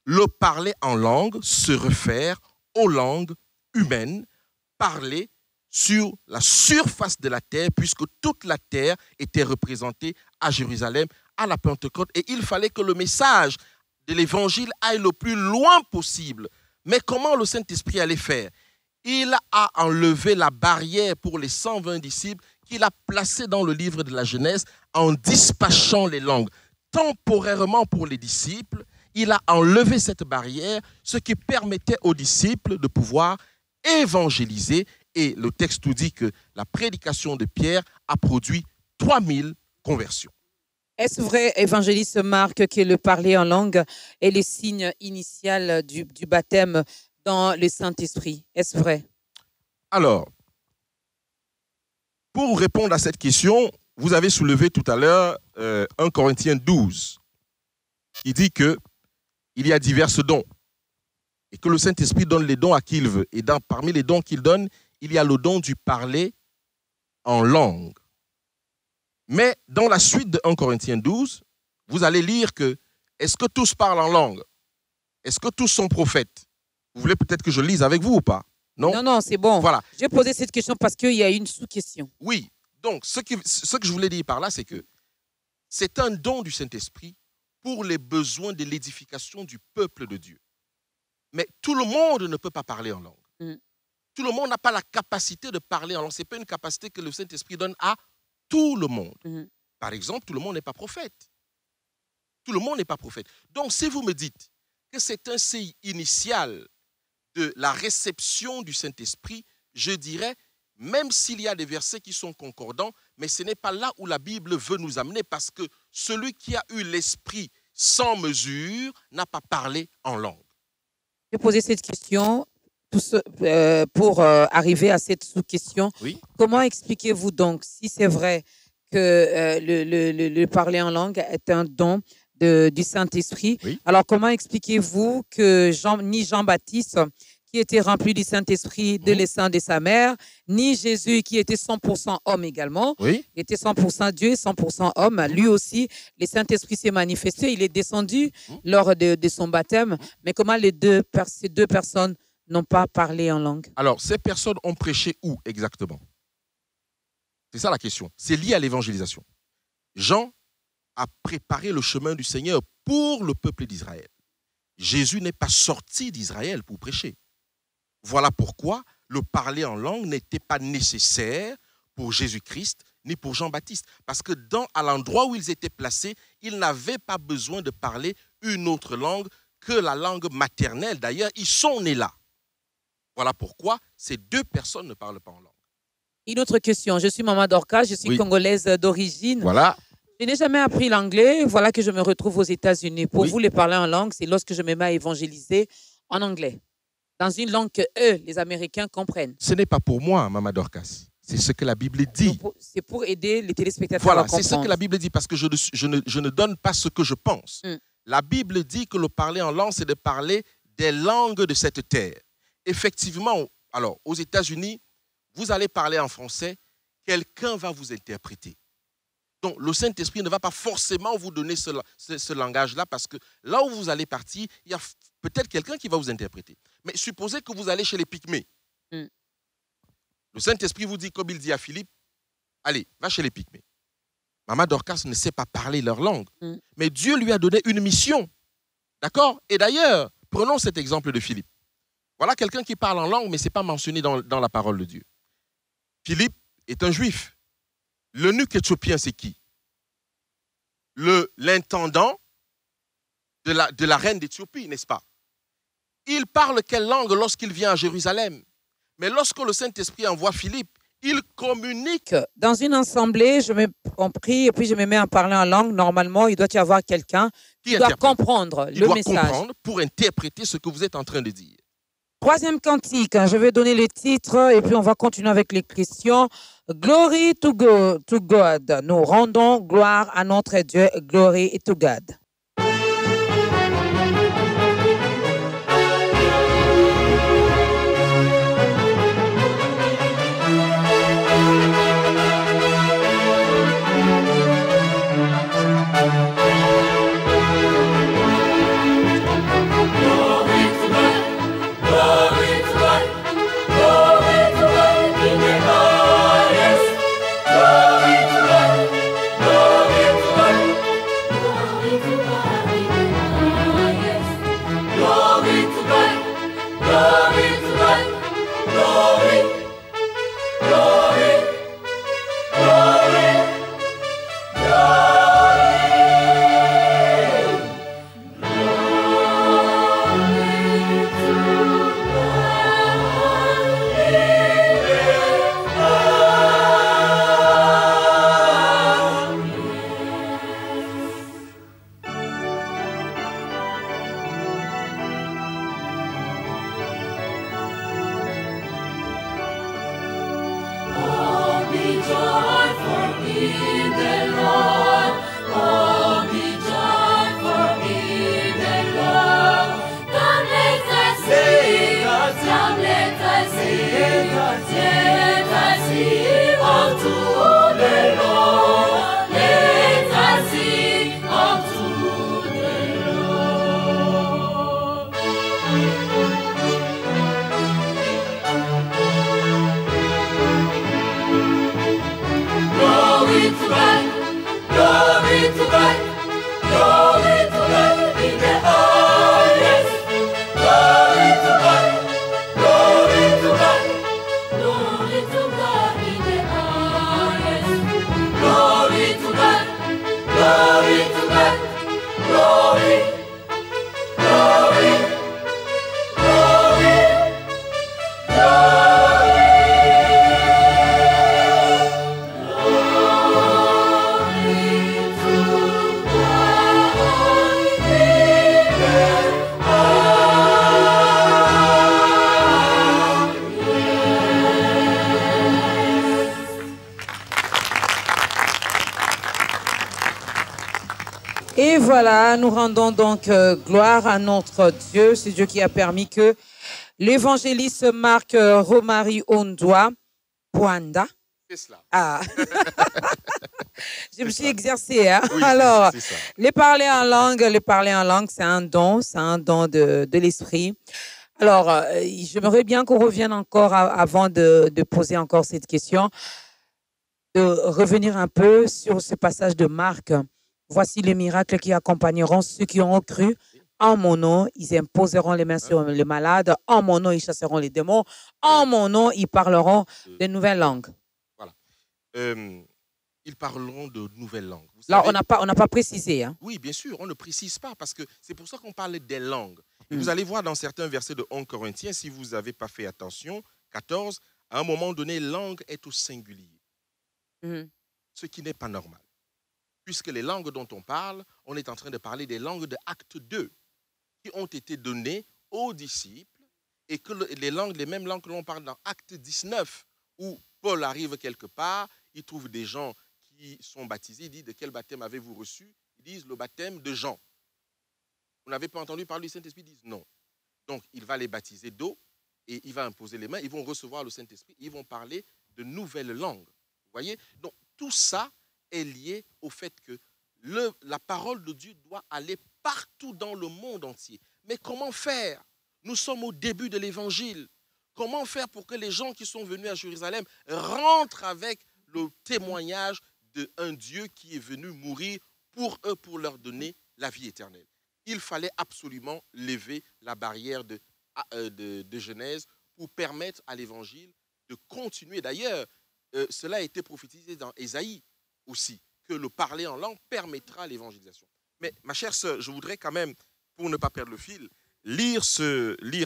le parler en langue se réfère aux langues humaines parlées sur la surface de la terre, puisque toute la terre était représentée à Jérusalem à la Pentecôte. Et il fallait que le message de l'Évangile aille le plus loin possible. Mais comment le Saint-Esprit allait faire? Il a enlevé la barrière pour les 120 disciples qu'il a placé dans le livre de la Genèse en dispatchant les langues. Temporairement pour les disciples, il a enlevé cette barrière, ce qui permettait aux disciples de pouvoir évangéliser. Et le texte nous dit que la prédication de Pierre a produit 3000 conversions. Est-ce vrai, évangéliste Marc, que le parler en langue est le signe initial du baptême dans le Saint-Esprit? Est-ce vrai? Alors, pour répondre à cette question, vous avez soulevé tout à l'heure 1 Corinthiens 12, qui dit qu'il y a divers dons et que le Saint-Esprit donne les dons à qui il veut. Et parmi les dons qu'il donne, il y a le don du parler en langue. Mais dans la suite de 1 Corinthiens 12, vous allez lire que est-ce que tous parlent en langue? Est-ce que tous sont prophètes? Vous voulez peut-être que je lise avec vous ou pas? Non? Non, c'est bon. Voilà. J'ai posé cette question parce qu'il y a une sous-question. Oui. Donc, ce que je voulais dire par là, c'est que c'est un don du Saint-Esprit pour les besoins de l'édification du peuple de Dieu. Mais tout le monde ne peut pas parler en langue. Tout le monde n'a pas la capacité de parler en langue. Ce n'est pas une capacité que le Saint-Esprit donne à tout le monde. Par exemple, tout le monde n'est pas prophète. Tout le monde n'est pas prophète. Donc, si vous me dites que c'est un signe initial de la réception du Saint-Esprit, je dirais, même s'il y a des versets qui sont concordants, mais ce n'est pas là où la Bible veut nous amener, parce que celui qui a eu l'Esprit sans mesure n'a pas parlé en langue. Je vais poser cette question pour arriver à cette sous-question. Oui. Comment expliquez-vous donc, si c'est vrai que le parler en langue est un don du Saint-Esprit, oui. Alors comment expliquez-vous que ni Jean-Baptiste, qui était rempli du Saint-Esprit de l'essence de sa mère, ni Jésus, qui était 100% homme également, oui. était 100% Dieu et 100% homme, lui aussi, le Saint-Esprit s'est manifesté, il est descendu lors de son baptême, mais comment ces deux personnes n'ont pas parlé en langue? Alors, ces personnes ont prêché où exactement? C'est ça la question. C'est lié à l'évangélisation. Jean a préparé le chemin du Seigneur pour le peuple d'Israël. Jésus n'est pas sorti d'Israël pour prêcher. Voilà pourquoi le parler en langue n'était pas nécessaire pour Jésus-Christ ni pour Jean-Baptiste. Parce que à l'endroit où ils étaient placés, ils n'avaient pas besoin de parler une autre langue que la langue maternelle. D'ailleurs, ils sont nés là. Voilà pourquoi ces deux personnes ne parlent pas en langue. Une autre question. Je suis Maman Dorcas, je suis congolaise d'origine. Voilà. Je n'ai jamais appris l'anglais. Voilà que je me retrouve aux États-Unis. Pour vous, les parler en langue, c'est lorsque je me mets à évangéliser en anglais, dans une langue que eux, les Américains, comprennent. Ce n'est pas pour moi, Maman Dorcas. C'est ce que la Bible dit. C'est pour aider les téléspectateurs à comprendre. Voilà, c'est ce que la Bible dit, parce que je ne donne pas ce que je pense. La Bible dit que le parler en langue, c'est de parler des langues de cette terre. Effectivement, alors, aux États-Unis, vous allez parler en français, quelqu'un va vous interpréter. Donc, le Saint-Esprit ne va pas forcément vous donner ce langage-là, parce que là où vous allez partir, il y a peut-être quelqu'un qui va vous interpréter. Mais supposez que vous allez chez les Pygmées. Le Saint-Esprit vous dit, comme il dit à Philippe, allez, va chez les Pygmées. Maman Dorcas ne sait pas parler leur langue, mais Dieu lui a donné une mission. D'accord? Et d'ailleurs, prenons cet exemple de Philippe. Voilà quelqu'un qui parle en langue, mais ce n'est pas mentionné dans la parole de Dieu. Philippe est un juif. L'eunuque éthiopien, c'est qui? L'intendant de la reine d'Éthiopie, n'est-ce pas? Il parle quelle langue lorsqu'il vient à Jérusalem? Mais lorsque le Saint-Esprit envoie Philippe, il communique. Dans une assemblée, on prie et puis je me mets à parler en langue. Normalement, il doit y avoir quelqu'un qui doit comprendre le message. Il doit comprendre pour interpréter ce que vous êtes en train de dire. Troisième cantique, je vais donner le titre et puis on va continuer avec les questions. Glory to God. Nous rendons gloire à notre Dieu. Glory to God. Glory to Et voilà, nous rendons donc gloire à notre Dieu. C'est Dieu qui a permis que l'évangéliste Marc Romari Ondwa Pwanda. C'est cela. Ah. Je me suis exercée. Hein? Oui, alors, c'est ça. les parler en langue, c'est un don de l'esprit. Alors, j'aimerais bien qu'on revienne encore avant de poser encore cette question, de revenir un peu sur ce passage de Marc. Voici les miracles qui accompagneront ceux qui ont cru. En mon nom, ils imposeront les mains sur les malades. En mon nom, ils chasseront les démons. En mon nom, ils parleront de nouvelles langues. Voilà. Ils parleront de nouvelles langues. Vous Là, savez, on n'a pas précisé. Hein? Oui, bien sûr, on ne précise pas parce que c'est pour ça qu'on parle des langues. Et vous allez voir dans certains versets de 1 Corinthiens, si vous n'avez pas fait attention, 14, à un moment donné, langue est au singulier. Ce qui n'est pas normal. Puisque les langues dont on parle, on est en train de parler des langues de Acte 2 qui ont été données aux disciples et que les mêmes langues que l'on parle dans Acte 19 où Paul arrive quelque part, il trouve des gens qui sont baptisés, il dit de quel baptême avez-vous reçu? Ils disent le baptême de Jean. Vous n'avez pas entendu parler du Saint-Esprit? Ils disent non. Donc il va les baptiser d'eau et il va imposer les mains, ils vont recevoir le Saint-Esprit, ils vont parler de nouvelles langues. Vous voyez? Donc tout ça est lié au fait que la parole de Dieu doit aller partout dans le monde entier. Mais comment faire? Nous sommes au début de l'évangile. Comment faire pour que les gens qui sont venus à Jérusalem rentrent avec le témoignage d'un Dieu qui est venu mourir pour eux, pour leur donner la vie éternelle? Il fallait absolument lever la barrière de Genèse pour permettre à l'évangile de continuer. D'ailleurs, cela a été prophétisé dans Ésaïe aussi, que le parler en langue permettra l'évangélisation. Mais ma chère sœur, je voudrais quand même, pour ne pas perdre le fil, lire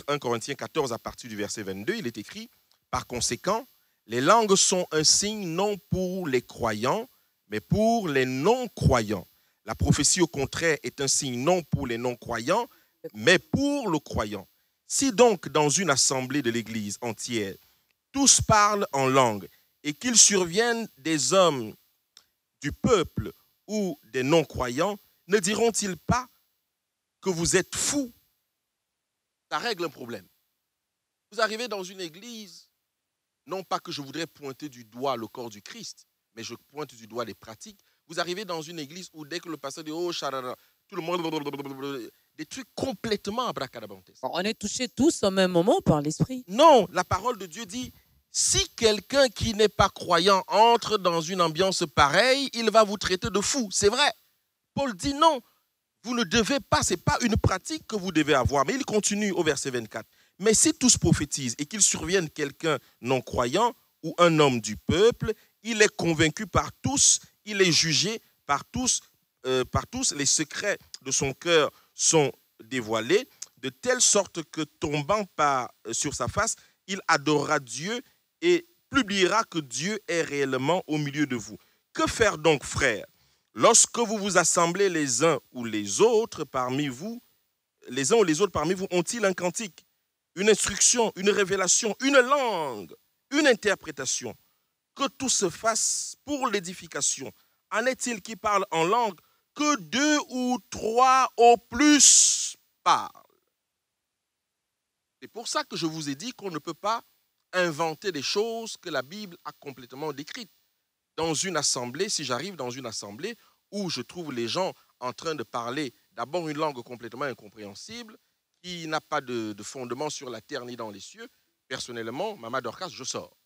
1 Corinthiens 14 à partir du verset 22. Il est écrit, par conséquent, les langues sont un signe non pour les croyants, mais pour les non-croyants. La prophétie, au contraire, est un signe non pour les non-croyants, mais pour le croyant. Si donc, dans une assemblée de l'Église entière, tous parlent en langue et qu'il survienne des hommes du peuple ou des non-croyants, ne diront-ils pas que vous êtes fous? Ça règle un problème. Vous arrivez dans une église, non pas que je voudrais pointer du doigt le corps du Christ, mais je pointe du doigt les pratiques. Vous arrivez dans une église où dès que le pasteur dit « Oh, charara », tout le monde... Des trucs complètement abracadabrantesques. On est touchés tous au même moment par l'esprit. Non, la parole de Dieu dit « Si quelqu'un qui n'est pas croyant entre dans une ambiance pareille, il va vous traiter de fou. » C'est vrai. Paul dit non. Vous ne devez pas, ce n'est pas une pratique que vous devez avoir. Mais il continue au verset 24. Mais si tous prophétisent et qu'il survienne quelqu'un non-croyant ou un homme du peuple, il est convaincu par tous, il est jugé par tous, les secrets de son cœur sont dévoilés, de telle sorte que tombant sur sa face, il adorera Dieu et publiera que Dieu est réellement au milieu de vous. Que faire donc, frères? Lorsque vous vous assemblez les uns ou les autres parmi vous, ont-ils un cantique, une instruction, une révélation, une langue, une interprétation? Que tout se fasse pour l'édification. En est-il qui parle en langue? Que 2 ou 3 au plus parlent. C'est pour ça que je vous ai dit qu'on ne peut pas inventer des choses que la Bible a complètement décrites. Dans une assemblée, si j'arrive dans une assemblée où je trouve les gens en train de parler d'abord une langue complètement incompréhensible, qui n'a pas de fondement sur la terre ni dans les cieux, personnellement, Mama Dorcas, je sors.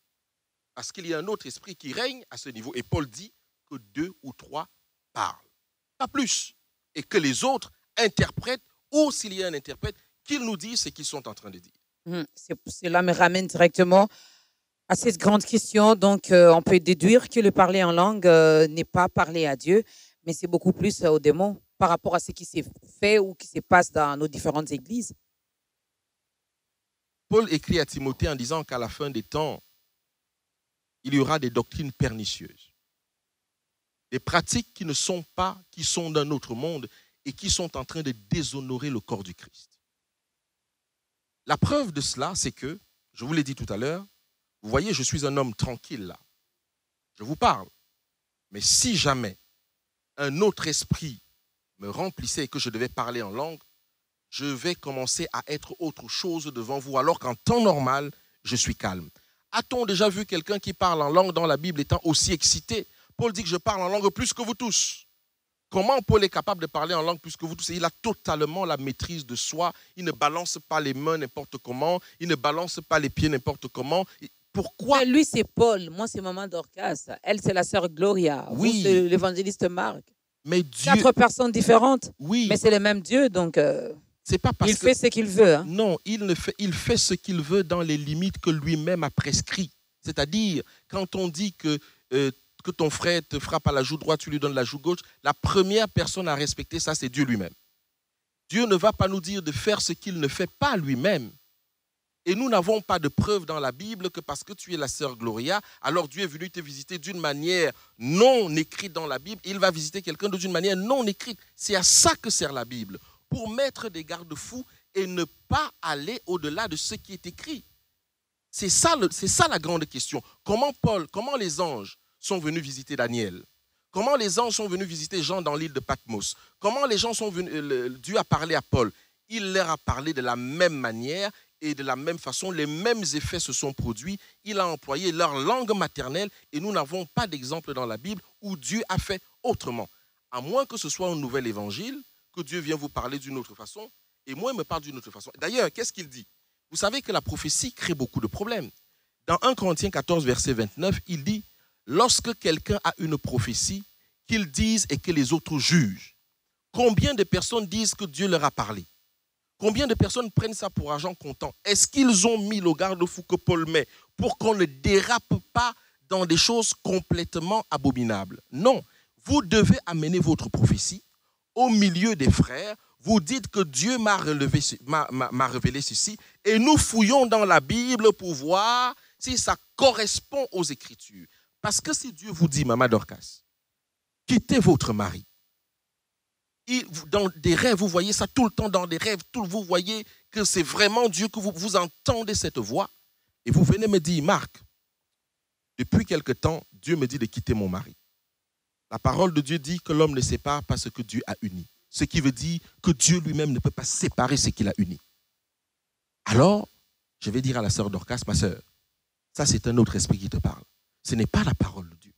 Parce qu'il y a un autre esprit qui règne à ce niveau. Et Paul dit que 2 ou 3 parlent. Pas plus. Et que les autres interprètent, ou s'il y a un interprète, qu'ils nous disent ce qu'ils sont en train de dire. Cela me ramène directement à cette grande question. Donc, on peut déduire que le parler en langue n'est pas parler à Dieu, mais c'est beaucoup plus aux démons par rapport à ce qui s'est fait ou qui se passe dans nos différentes églises. Paul écrit à Timothée en disant qu'à la fin des temps, il y aura des doctrines pernicieuses, des pratiques qui ne sont pas, qui sont d'un autre monde et qui sont en train de déshonorer le corps du Christ. La preuve de cela, c'est que, je vous l'ai dit tout à l'heure, vous voyez, je suis un homme tranquille là. Je vous parle. Mais si jamais un autre esprit me remplissait et que je devais parler en langue, je vais commencer à être autre chose devant vous, alors qu'en temps normal, je suis calme. A-t-on déjà vu quelqu'un qui parle en langue dans la Bible étant aussi excité? Paul dit que je parle en langue plus que vous tous. Comment Paul est capable de parler en langue plus que vous tous? Il a totalement la maîtrise de soi. Il ne balance pas les mains n'importe comment. Il ne balance pas les pieds n'importe comment. Pourquoi? Mais lui, c'est Paul. Moi, c'est Maman Dorcas. Elle, c'est la sœur Gloria. Oui. Vous, c'est l'évangéliste Marc. Mais Dieu... 4 personnes différentes. Oui. Mais c'est le même Dieu, donc c'est pas parce il fait ce qu'il veut. Hein. Non, il fait ce qu'il veut dans les limites que lui-même a prescrites. C'est-à-dire, quand on dit que ton frère te frappe à la joue droite, tu lui donnes la joue gauche, la première personne à respecter ça, c'est Dieu lui-même. Dieu ne va pas nous dire de faire ce qu'il ne fait pas lui-même. Et nous n'avons pas de preuve dans la Bible que parce que tu es la sœur Gloria, alors Dieu est venu te visiter d'une manière non écrite dans la Bible, il va visiter quelqu'un d'une manière non écrite. C'est à ça que sert la Bible, pour mettre des garde-fous et ne pas aller au-delà de ce qui est écrit. C'est ça la grande question. Comment les anges sont venus visiter Daniel? Comment les anges sont venus visiter Jean dans l'île de Patmos? Comment les gens sont venus, Dieu a parlé à Paul? Il leur a parlé de la même manière et de la même façon, les mêmes effets se sont produits. Il a employé leur langue maternelle et nous n'avons pas d'exemple dans la Bible où Dieu a fait autrement. À moins que ce soit un nouvel évangile, que Dieu vient vous parler d'une autre façon, et moi, il me parle d'une autre façon. D'ailleurs, qu'est-ce qu'il dit? Vous savez que la prophétie crée beaucoup de problèmes. Dans 1 Corinthiens 14, verset 29, il dit « Lorsque quelqu'un a une prophétie, qu'il dise et que les autres jugent. » Combien de personnes disent que Dieu leur a parlé? Combien de personnes prennent ça pour argent comptant? Est-ce qu'ils ont mis le garde-fou que Paul met pour qu'on ne dérape pas dans des choses complètement abominables? Non. Vous devez amener votre prophétie au milieu des frères. Vous dites que Dieu m'a révélé ceci et nous fouillons dans la Bible pour voir si ça correspond aux Écritures. Parce que si Dieu vous dit, Maman Dorcas, quittez votre mari, dans des rêves, vous voyez ça tout le temps dans des rêves, vous voyez que c'est vraiment Dieu, que vous entendez cette voix. Et vous venez me dire, Marc, depuis quelque temps, Dieu me dit de quitter mon mari. La parole de Dieu dit que l'homme ne sépare pas ce que Dieu a uni. Ce qui veut dire que Dieu lui-même ne peut pas séparer ce qu'il a uni. Alors, je vais dire à la sœur Dorcas, ma sœur, ça c'est un autre esprit qui te parle. Ce n'est pas la parole de Dieu.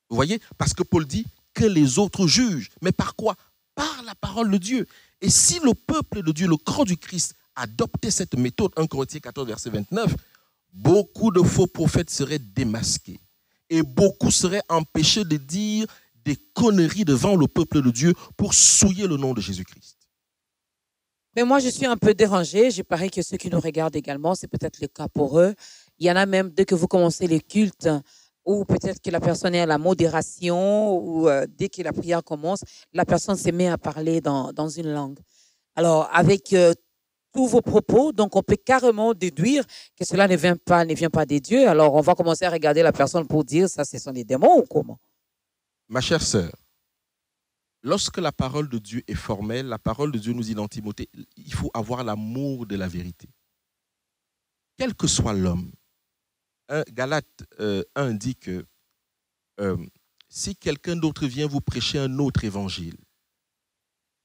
Vous voyez, parce que Paul dit que les autres jugent. Mais par quoi? Par la parole de Dieu. Et si le peuple de Dieu, le corps du Christ, adoptait cette méthode, 1 Corinthiens 14, verset 29, beaucoup de faux prophètes seraient démasqués. Et beaucoup seraient empêchés de dire des conneries devant le peuple de Dieu pour souiller le nom de Jésus-Christ. Mais moi, je suis un peu dérangée. Je parie que ceux qui nous regardent également, c'est peut-être le cas pour eux. Il y en a même, dès que vous commencez les cultes, ou peut-être que la personne est à la modération, ou dès que la prière commence, la personne se met à parler dans une langue. Alors, avec tous vos propos, donc on peut carrément déduire que cela ne vient pas des dieux. Alors, on va commencer à regarder la personne pour dire, ça, ce sont des démons ou comment? Ma chère sœur, lorsque la parole de Dieu est formelle, la parole de Dieu nous dit dans Timothée, il faut avoir l'amour de la vérité. Quel que soit l'homme, Galates 1 dit que si quelqu'un d'autre vient vous prêcher un autre évangile,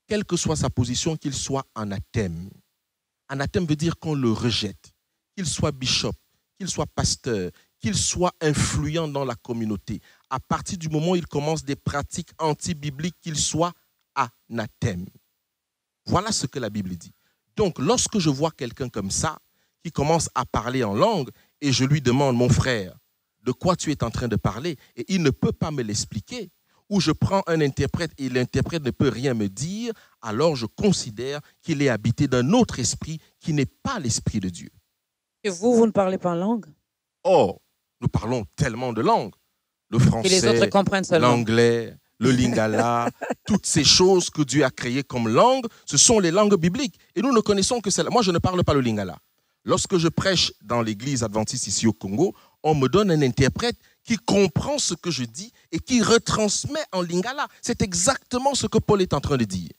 quelle que soit sa position, qu'il soit anathème. Anathème veut dire qu'on le rejette, qu'il soit bishop, qu'il soit pasteur, qu'il soit influent dans la communauté. À partir du moment où il commence des pratiques anti-bibliques, qu'il soit anathème. Voilà ce que la Bible dit. Donc, lorsque je vois quelqu'un comme ça, qui commence à parler en langue, et je lui demande, mon frère, de quoi tu es en train de parler? Et il ne peut pas me l'expliquer. Ou je prends un interprète et l'interprète ne peut rien me dire, alors je considère qu'il est habité d'un autre esprit qui n'est pas l'esprit de Dieu. Et vous ne parlez pas en langue? Oh, nous parlons tellement de langues. Le français, et les autres comprennent seulement l'anglais, le lingala, toutes ces choses que Dieu a créées comme langue, ce sont les langues bibliques. Et nous ne connaissons que celles-là. Moi, je ne parle pas le lingala. Lorsque je prêche dans l'église adventiste ici au Congo, on me donne un interprète qui comprend ce que je dis et qui retransmet en lingala. C'est exactement ce que Paul est en train de dire.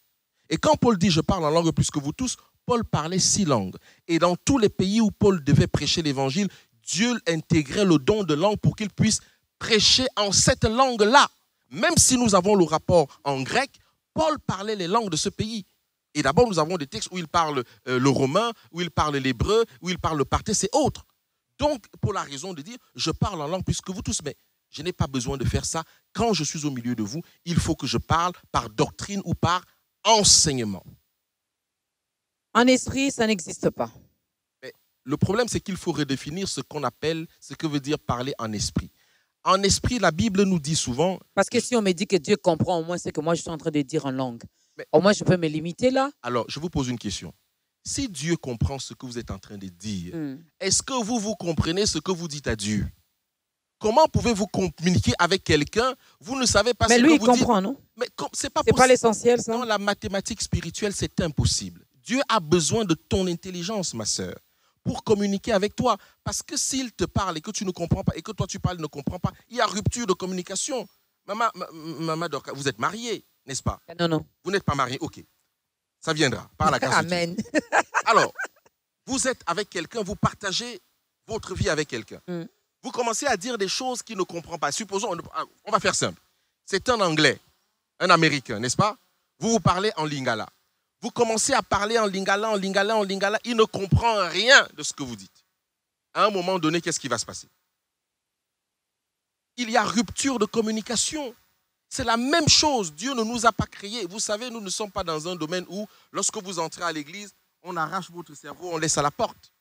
Et quand Paul dit « je parle en langue plus que vous tous », Paul parlait 6 langues. Et dans tous les pays où Paul devait prêcher l'évangile, Dieu intégrait le don de langue pour qu'il puisse prêcher en cette langue-là. Même si nous avons le rapport en grec, Paul parlait les langues de ce pays. Et d'abord, nous avons des textes où il parle le romain, où il parle l'hébreu, où il parle le parthése et autres. Donc, pour la raison de dire, je parle en langue puisque vous tous, mais je n'ai pas besoin de faire ça. Quand je suis au milieu de vous, il faut que je parle par doctrine ou par enseignement. En esprit, ça n'existe pas. Mais le problème, c'est qu'il faut redéfinir ce qu'on appelle, ce que veut dire parler en esprit. En esprit, la Bible nous dit souvent... Parce que si on me dit que Dieu comprend, au moins, c'est que moi, je suis en train de dire en langue. Mais, au moins, je peux me limiter là. Alors, je vous pose une question. Si Dieu comprend ce que vous êtes en train de dire, est-ce que vous comprenez ce que vous dites à Dieu? Comment pouvez-vous communiquer avec quelqu'un? Vous ne savez pas ce que vous dites. Mais lui, il comprend, non? Mais c'est pas l'essentiel, ça? Dans la mathématique spirituelle, c'est impossible. Dieu a besoin de ton intelligence, ma sœur, pour communiquer avec toi. Parce que s'il te parle et que tu ne comprends pas, et que toi tu parles et ne comprends pas, il y a rupture de communication. Maman Dorcas, vous êtes mariée, n'est-ce pas? Non, non. Vous n'êtes pas mariée, ok. Ça viendra, par la grâce de Dieu. Amen. Alors, vous êtes avec quelqu'un, vous partagez votre vie avec quelqu'un. Vous commencez à dire des choses qu'il ne comprend pas. Supposons, on va faire simple. C'est un Anglais, un Américain, n'est-ce pas? Vous parlez en lingala. Vous commencez à parler en lingala. Il ne comprend rien de ce que vous dites. À un moment donné, qu'est-ce qui va se passer? Il y a rupture de communication. C'est la même chose. Dieu ne nous a pas créés. Vous savez, nous ne sommes pas dans un domaine où, lorsque vous entrez à l'église, on arrache votre cerveau, on laisse à la porte.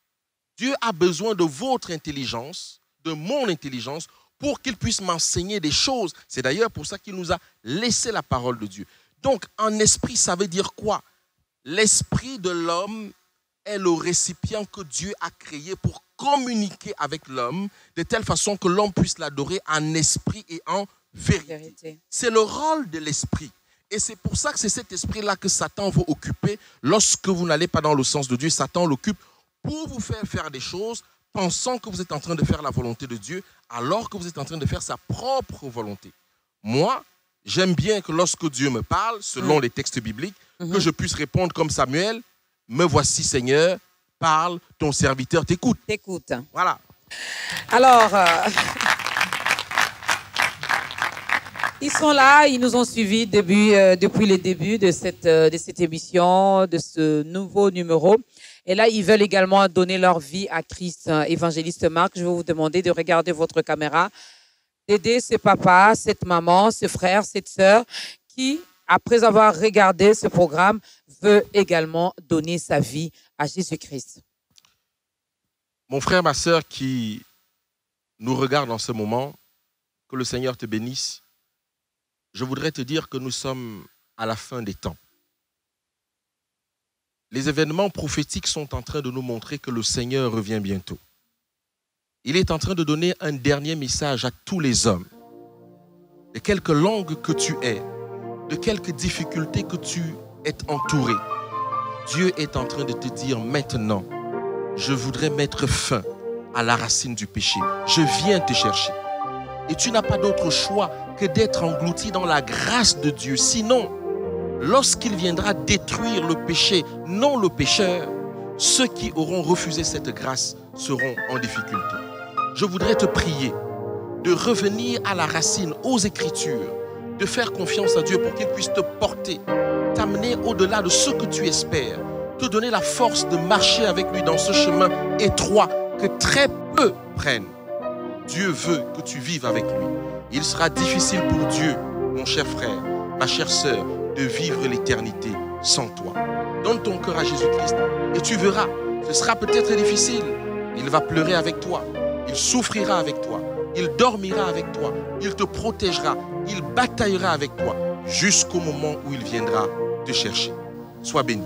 Dieu a besoin de votre intelligence, de mon intelligence, pour qu'il puisse m'enseigner des choses. C'est d'ailleurs pour ça qu'il nous a laissé la parole de Dieu. Donc, en esprit, ça veut dire quoi? L'esprit de l'homme est le récipient que Dieu a créé pour communiquer avec l'homme, de telle façon que l'homme puisse l'adorer en esprit et en vérité. C'est le rôle de l'esprit. Et c'est pour ça que c'est cet esprit-là que Satan va occuper. Lorsque vous n'allez pas dans le sens de Dieu, Satan l'occupe pour vous faire des choses, pensant que vous êtes en train de faire la volonté de Dieu, alors que vous êtes en train de faire sa propre volonté. Moi, j'aime bien que lorsque Dieu me parle, selon les textes bibliques, que je puisse répondre comme Samuel, « Me voici Seigneur, parle, ton serviteur t'écoute. » T'écoute. Voilà. Alors, ils sont là, ils nous ont suivis depuis le début de cette émission, de ce nouveau numéro. Et là, ils veulent également donner leur vie à Christ. Évangéliste Marc, je vais vous demander de regarder votre caméra, d'aider ce papa, cette maman, ce frère, cette sœur qui, après avoir regardé ce programme, veut également donner sa vie à Jésus-Christ. Mon frère, ma sœur qui nous regarde en ce moment, que le Seigneur te bénisse. Je voudrais te dire que nous sommes à la fin des temps. Les événements prophétiques sont en train de nous montrer que le Seigneur revient bientôt. Il est en train de donner un dernier message à tous les hommes. De quelque langue que tu es, de quelque difficulté que tu es entouré, Dieu est en train de te dire maintenant, je voudrais mettre fin à la racine du péché. Je viens te chercher. Et tu n'as pas d'autre choix que d'être englouti dans la grâce de Dieu. Sinon, lorsqu'il viendra détruire le péché, non le pécheur, ceux qui auront refusé cette grâce seront en difficulté. Je voudrais te prier de revenir à la racine, aux Écritures, de faire confiance à Dieu pour qu'il puisse te porter, t'amener au-delà de ce que tu espères, te donner la force de marcher avec lui dans ce chemin étroit que très peu prennent. Dieu veut que tu vives avec lui. Il sera difficile pour Dieu, mon cher frère, ma chère sœur, de vivre l'éternité sans toi. Donne ton cœur à Jésus-Christ et tu verras, ce sera peut-être difficile. Il va pleurer avec toi, il souffrira avec toi, il dormira avec toi, il te protégera, il bataillera avec toi jusqu'au moment où il viendra te chercher. Sois béni.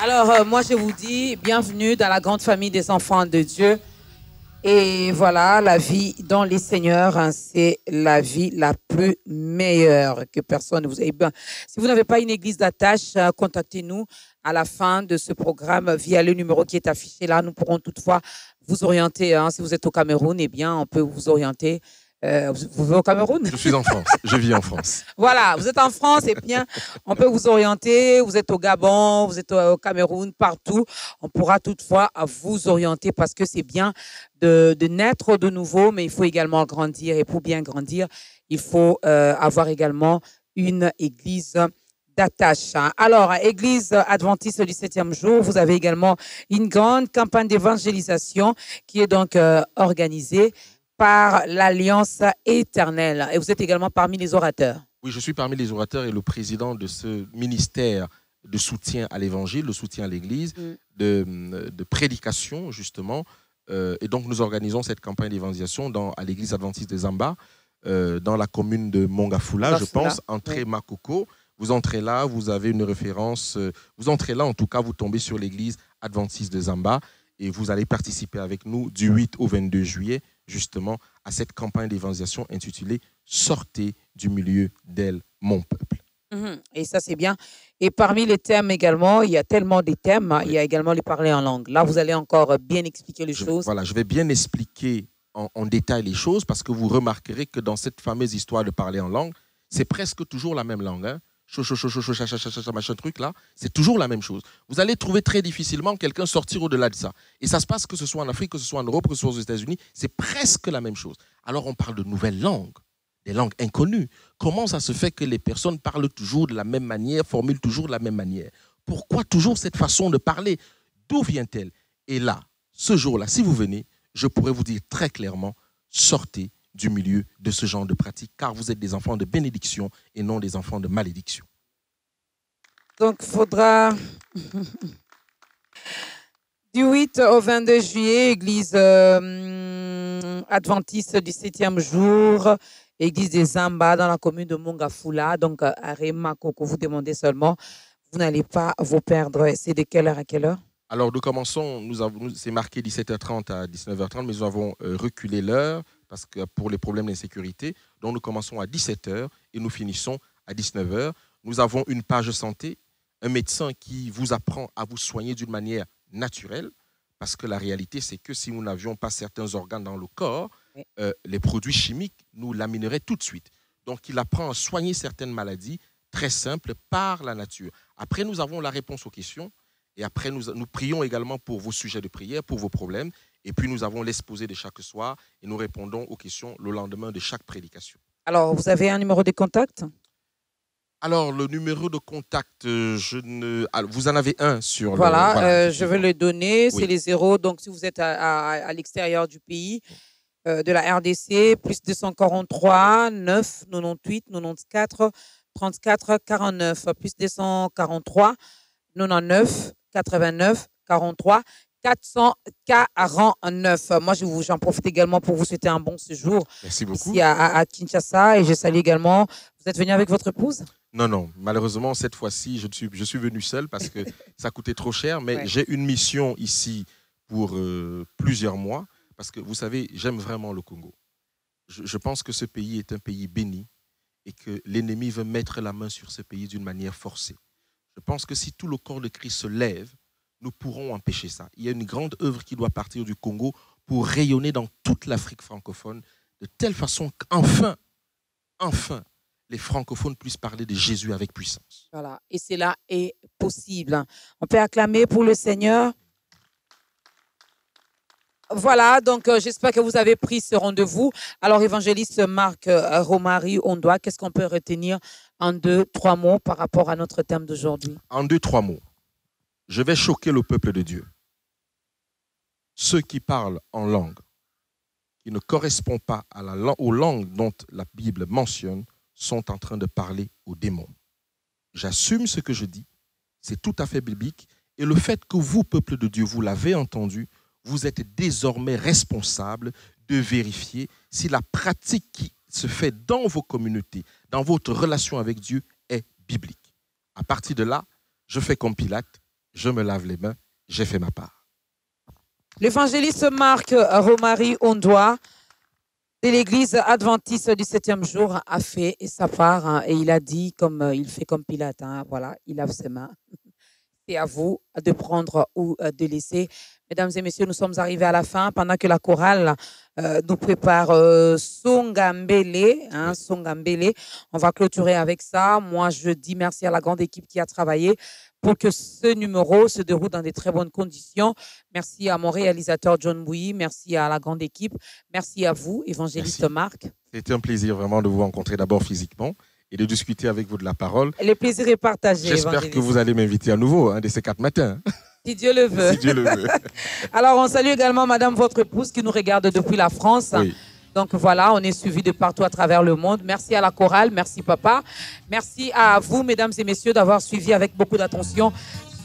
Alors, moi, je vous dis bienvenue dans la grande famille des enfants de Dieu. Et voilà, la vie dans les seigneurs, hein, c'est la vie la plus meilleure que personne ne vous ait. Si vous n'avez pas une église d'attache, contactez-nous à la fin de ce programme via le numéro qui est affiché là. Nous pourrons toutefois vous orienter. Hein, si vous êtes au Cameroun, eh bien, on peut vous orienter Vous vivez au Cameroun? Je suis en France, je vis en France. Voilà, vous êtes en France et bien, on peut vous orienter. Vous êtes au Gabon, vous êtes au Cameroun, partout. On pourra toutefois vous orienter parce que c'est bien de naître de nouveau, mais il faut également grandir. Et pour bien grandir, il faut avoir également une église d'attache. Alors, Église adventiste du 7e jour, vous avez également une grande campagne d'évangélisation qui est donc organisée par l'Alliance éternelle. Et vous êtes également parmi les orateurs. Oui, je suis parmi les orateurs et le président de ce ministère de soutien à l'évangile, de soutien à l'église, de prédication, justement. Et donc, nous organisons cette campagne d'évangélisation à l'église adventiste de Zamba, dans la commune de Mongafula, je pense, entrée Makoko. Vous entrez là, vous avez une référence. Vous entrez là, en tout cas, vous tombez sur l'église adventiste de Zamba et vous allez participer avec nous du 8 au 22 juillet, justement, à cette campagne d'évangélisation intitulée « Sortez du milieu d'elle, mon peuple ». Et ça, c'est bien. Et parmi les thèmes également, il y a tellement de thèmes, il y a également les parler en langue. Là, vous allez encore bien expliquer les choses. Voilà, je vais bien expliquer en détail les choses parce que vous remarquerez que dans cette fameuse histoire de parler en langue, c'est presque toujours la même langue. Hein? Machin truc là, c'est toujours la même chose. Vous allez trouver très difficilement quelqu'un sortir au-delà de ça. Et ça se passe que ce soit en Afrique, que ce soit en Europe, que ce soit aux États-Unis, c'est presque la même chose. Alors on parle de nouvelles langues, des langues inconnues. Comment ça se fait que les personnes parlent toujours de la même manière, formulent toujours de la même manière? Pourquoi toujours cette façon de parler? D'où vient-elle? Et là, ce jour-là, si vous venez, je pourrais vous dire très clairement, sortez du milieu de ce genre de pratique, car vous êtes des enfants de bénédiction et non des enfants de malédiction. Donc, il faudra du 8 au 22 juillet, Église adventiste du 7e jour, Église des Zamba dans la commune de Mongafula, donc à Remakoko. Vous demandez seulement, vous n'allez pas vous perdre. C'est de quelle heure à quelle heure? Alors, nous commençons, c'est marqué 17h30 à 19h30, mais nous avons reculé l'heure parce que pour les problèmes d'insécurité. Donc, nous commençons à 17h et nous finissons à 19h. Nous avons une page santé, un médecin qui vous apprend à vous soigner d'une manière naturelle, parce que la réalité, c'est que si nous n'avions pas certains organes dans le corps, les produits chimiques nous lamineraient tout de suite. Donc, il apprend à soigner certaines maladies très simples par la nature. Après, nous avons la réponse aux questions. Et après, nous prions également pour vos sujets de prière, pour vos problèmes. Et puis, nous avons l'exposé de chaque soir et nous répondons aux questions le lendemain de chaque prédication. Alors, vous avez un numéro de contact? Alors, le numéro de contact, vous en avez un sur voilà, je vais le donner. C'est les 0. Donc, si vous êtes à l'extérieur du pays, de la RDC, plus 243 9 98 94 34 49, plus 243 99 89 43 449. Moi, j'en profite également pour vous souhaiter un bon séjour. Merci beaucoup. Ici à Kinshasa. Et je salue également. Vous êtes venu avec votre épouse? Non. Malheureusement, cette fois-ci, je suis venu seul parce que ça coûtait trop cher. Mais j'ai une mission ici pour plusieurs mois. Parce que vous savez, j'aime vraiment le Congo. Je pense que ce pays est un pays béni et que l'ennemi veut mettre la main sur ce pays d'une manière forcée. Je pense que si tout le corps de Christ se lève, nous pourrons empêcher ça. Il y a une grande œuvre qui doit partir du Congo pour rayonner dans toute l'Afrique francophone, de telle façon qu'enfin, les francophones puissent parler de Jésus avec puissance. Voilà, et cela est possible. On peut acclamer pour le Seigneur. Voilà, donc j'espère que vous avez pris ce rendez-vous. Alors, évangéliste Marc Romary Ondoa, qu'est-ce qu'on peut retenir en 2-3 mots par rapport à notre thème d'aujourd'hui? En 2-3 mots, je vais choquer le peuple de Dieu. Ceux qui parlent en langue qui ne correspondent pas aux langues dont la Bible mentionne sont en train de parler aux démons. J'assume ce que je dis, c'est tout à fait biblique. Et le fait que vous, peuple de Dieu, vous l'avez entendu, vous êtes désormais responsable de vérifier si la pratique qui se fait dans vos communautés, dans votre relation avec Dieu, est biblique. À partir de là, je fais comme Pilate, je me lave les mains, j'ai fait ma part. L'évangéliste Marc Romary Ondoa de l'église adventiste du 7e jour a fait sa part et il a dit, comme il fait comme Pilate, voilà, il lave ses mains. C'est à vous de prendre ou de laisser. Mesdames et messieurs, nous sommes arrivés à la fin pendant que la chorale nous prépare Songambele. Songambele. On va clôturer avec ça. Moi, je dis merci à la grande équipe qui a travaillé pour que ce numéro se déroule dans de très bonnes conditions. Merci à mon réalisateur John Bouy. Merci à la grande équipe. Merci à vous, évangéliste Marc. C'était un plaisir vraiment de vous rencontrer d'abord physiquement et de discuter avec vous de la parole. Le plaisir est partagé. J'espère que vous allez m'inviter à nouveau, un de ces 4 matins. Si Dieu le veut. Si Dieu le veut. Alors, on salue également Madame, votre épouse, qui nous regarde depuis la France. Oui. Donc voilà, on est suivi de partout à travers le monde. Merci à la chorale, merci papa. Merci à vous, mesdames et messieurs, d'avoir suivi avec beaucoup d'attention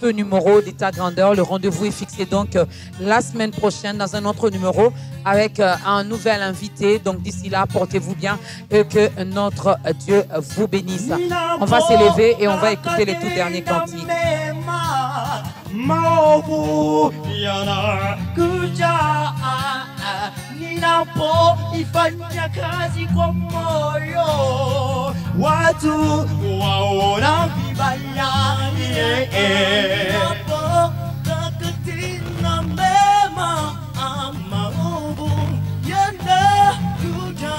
ce numéro d'État Grandeur. Le rendez-vous est fixé donc la semaine prochaine dans un autre numéro avec un nouvel invité. Donc d'ici là, portez-vous bien et que notre Dieu vous bénisse. On va s'élever et on va écouter les tout derniers cantiques. Ninapoifanya kazi kwa moyo, watu waona vibaya. Ninapotenda mema, maovu yanakuja.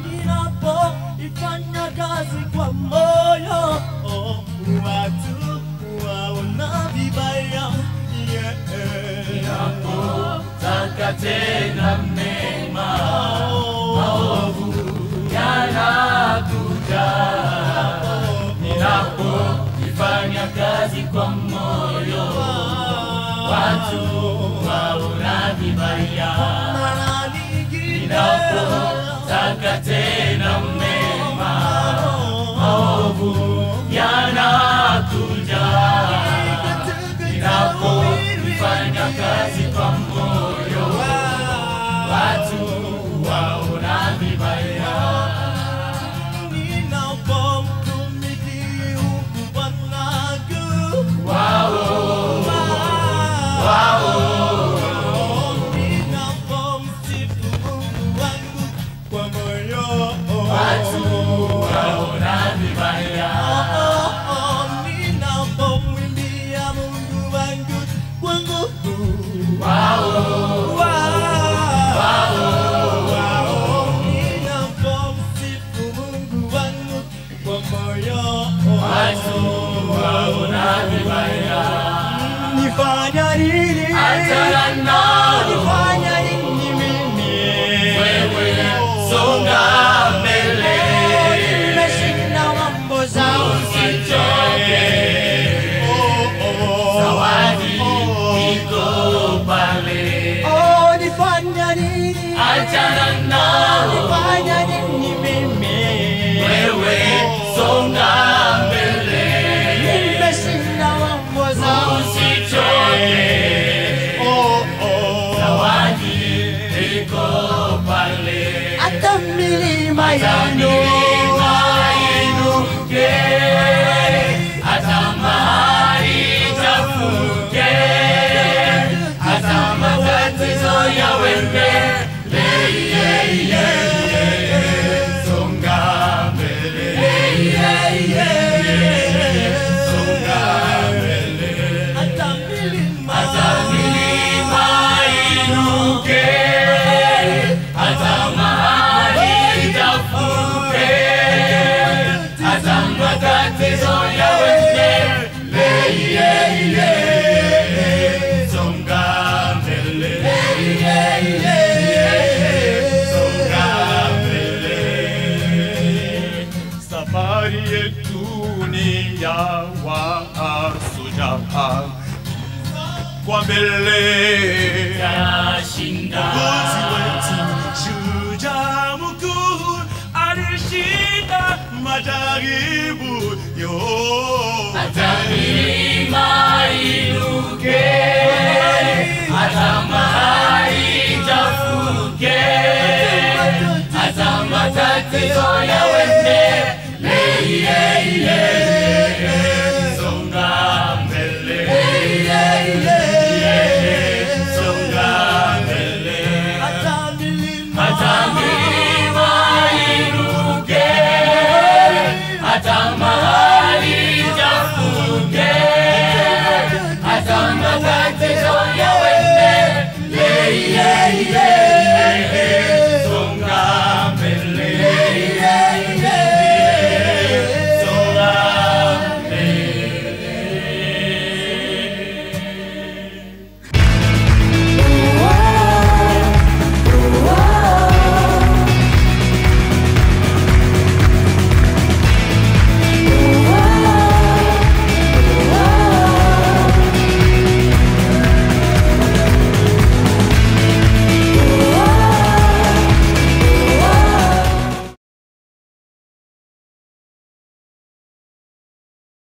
Ninapoifanya kazi kwa moyo, watu waona vibaya. Ninapotaka tena mema, maovu yanakuja. Ninapoifanya kazi kwa moyo, watu waona vibaya. Ninapotaka tena mema, maovu yanakuja. Ninapoifanya kazi kwa moyo, watu waona vibaya. Ninapomtumikia Bwana wangu, ninapomsifu Mungu wangu kwa moyo, watu waona vibaya. Ninapomwimbia Mungu wangu kwa nguvu, ninapomsifu Mungu wangu kwa moyo, watu waona vibaya. Nifanya nini? Achana nao. Nifanya nini mimi? Wewe songa mbele. Nimeshinda mambo zao, usichoke. Zawadi iko pale. Nifanya nini? Achana nao. Nifanya nini mimi? Wewe songa mbele. Nimeshinda mambo zao, usichoke. Zawadi iko pale. Hata milima inuke, hata mahali chafuke, hata matatizo yawe mbele, songa mbele, songa mbele. Hata milima inuke, hata mahali chafuke, hata matatizo yawe mbele, songa mbele, songa mbele. Safari yetu ni ya washujaa, kwa mbele tashinda. Mwokozi wetu shujaa mkuu alishinda majaribu yote. Hata milima inuke, hata mahali chafuke, hata matatizo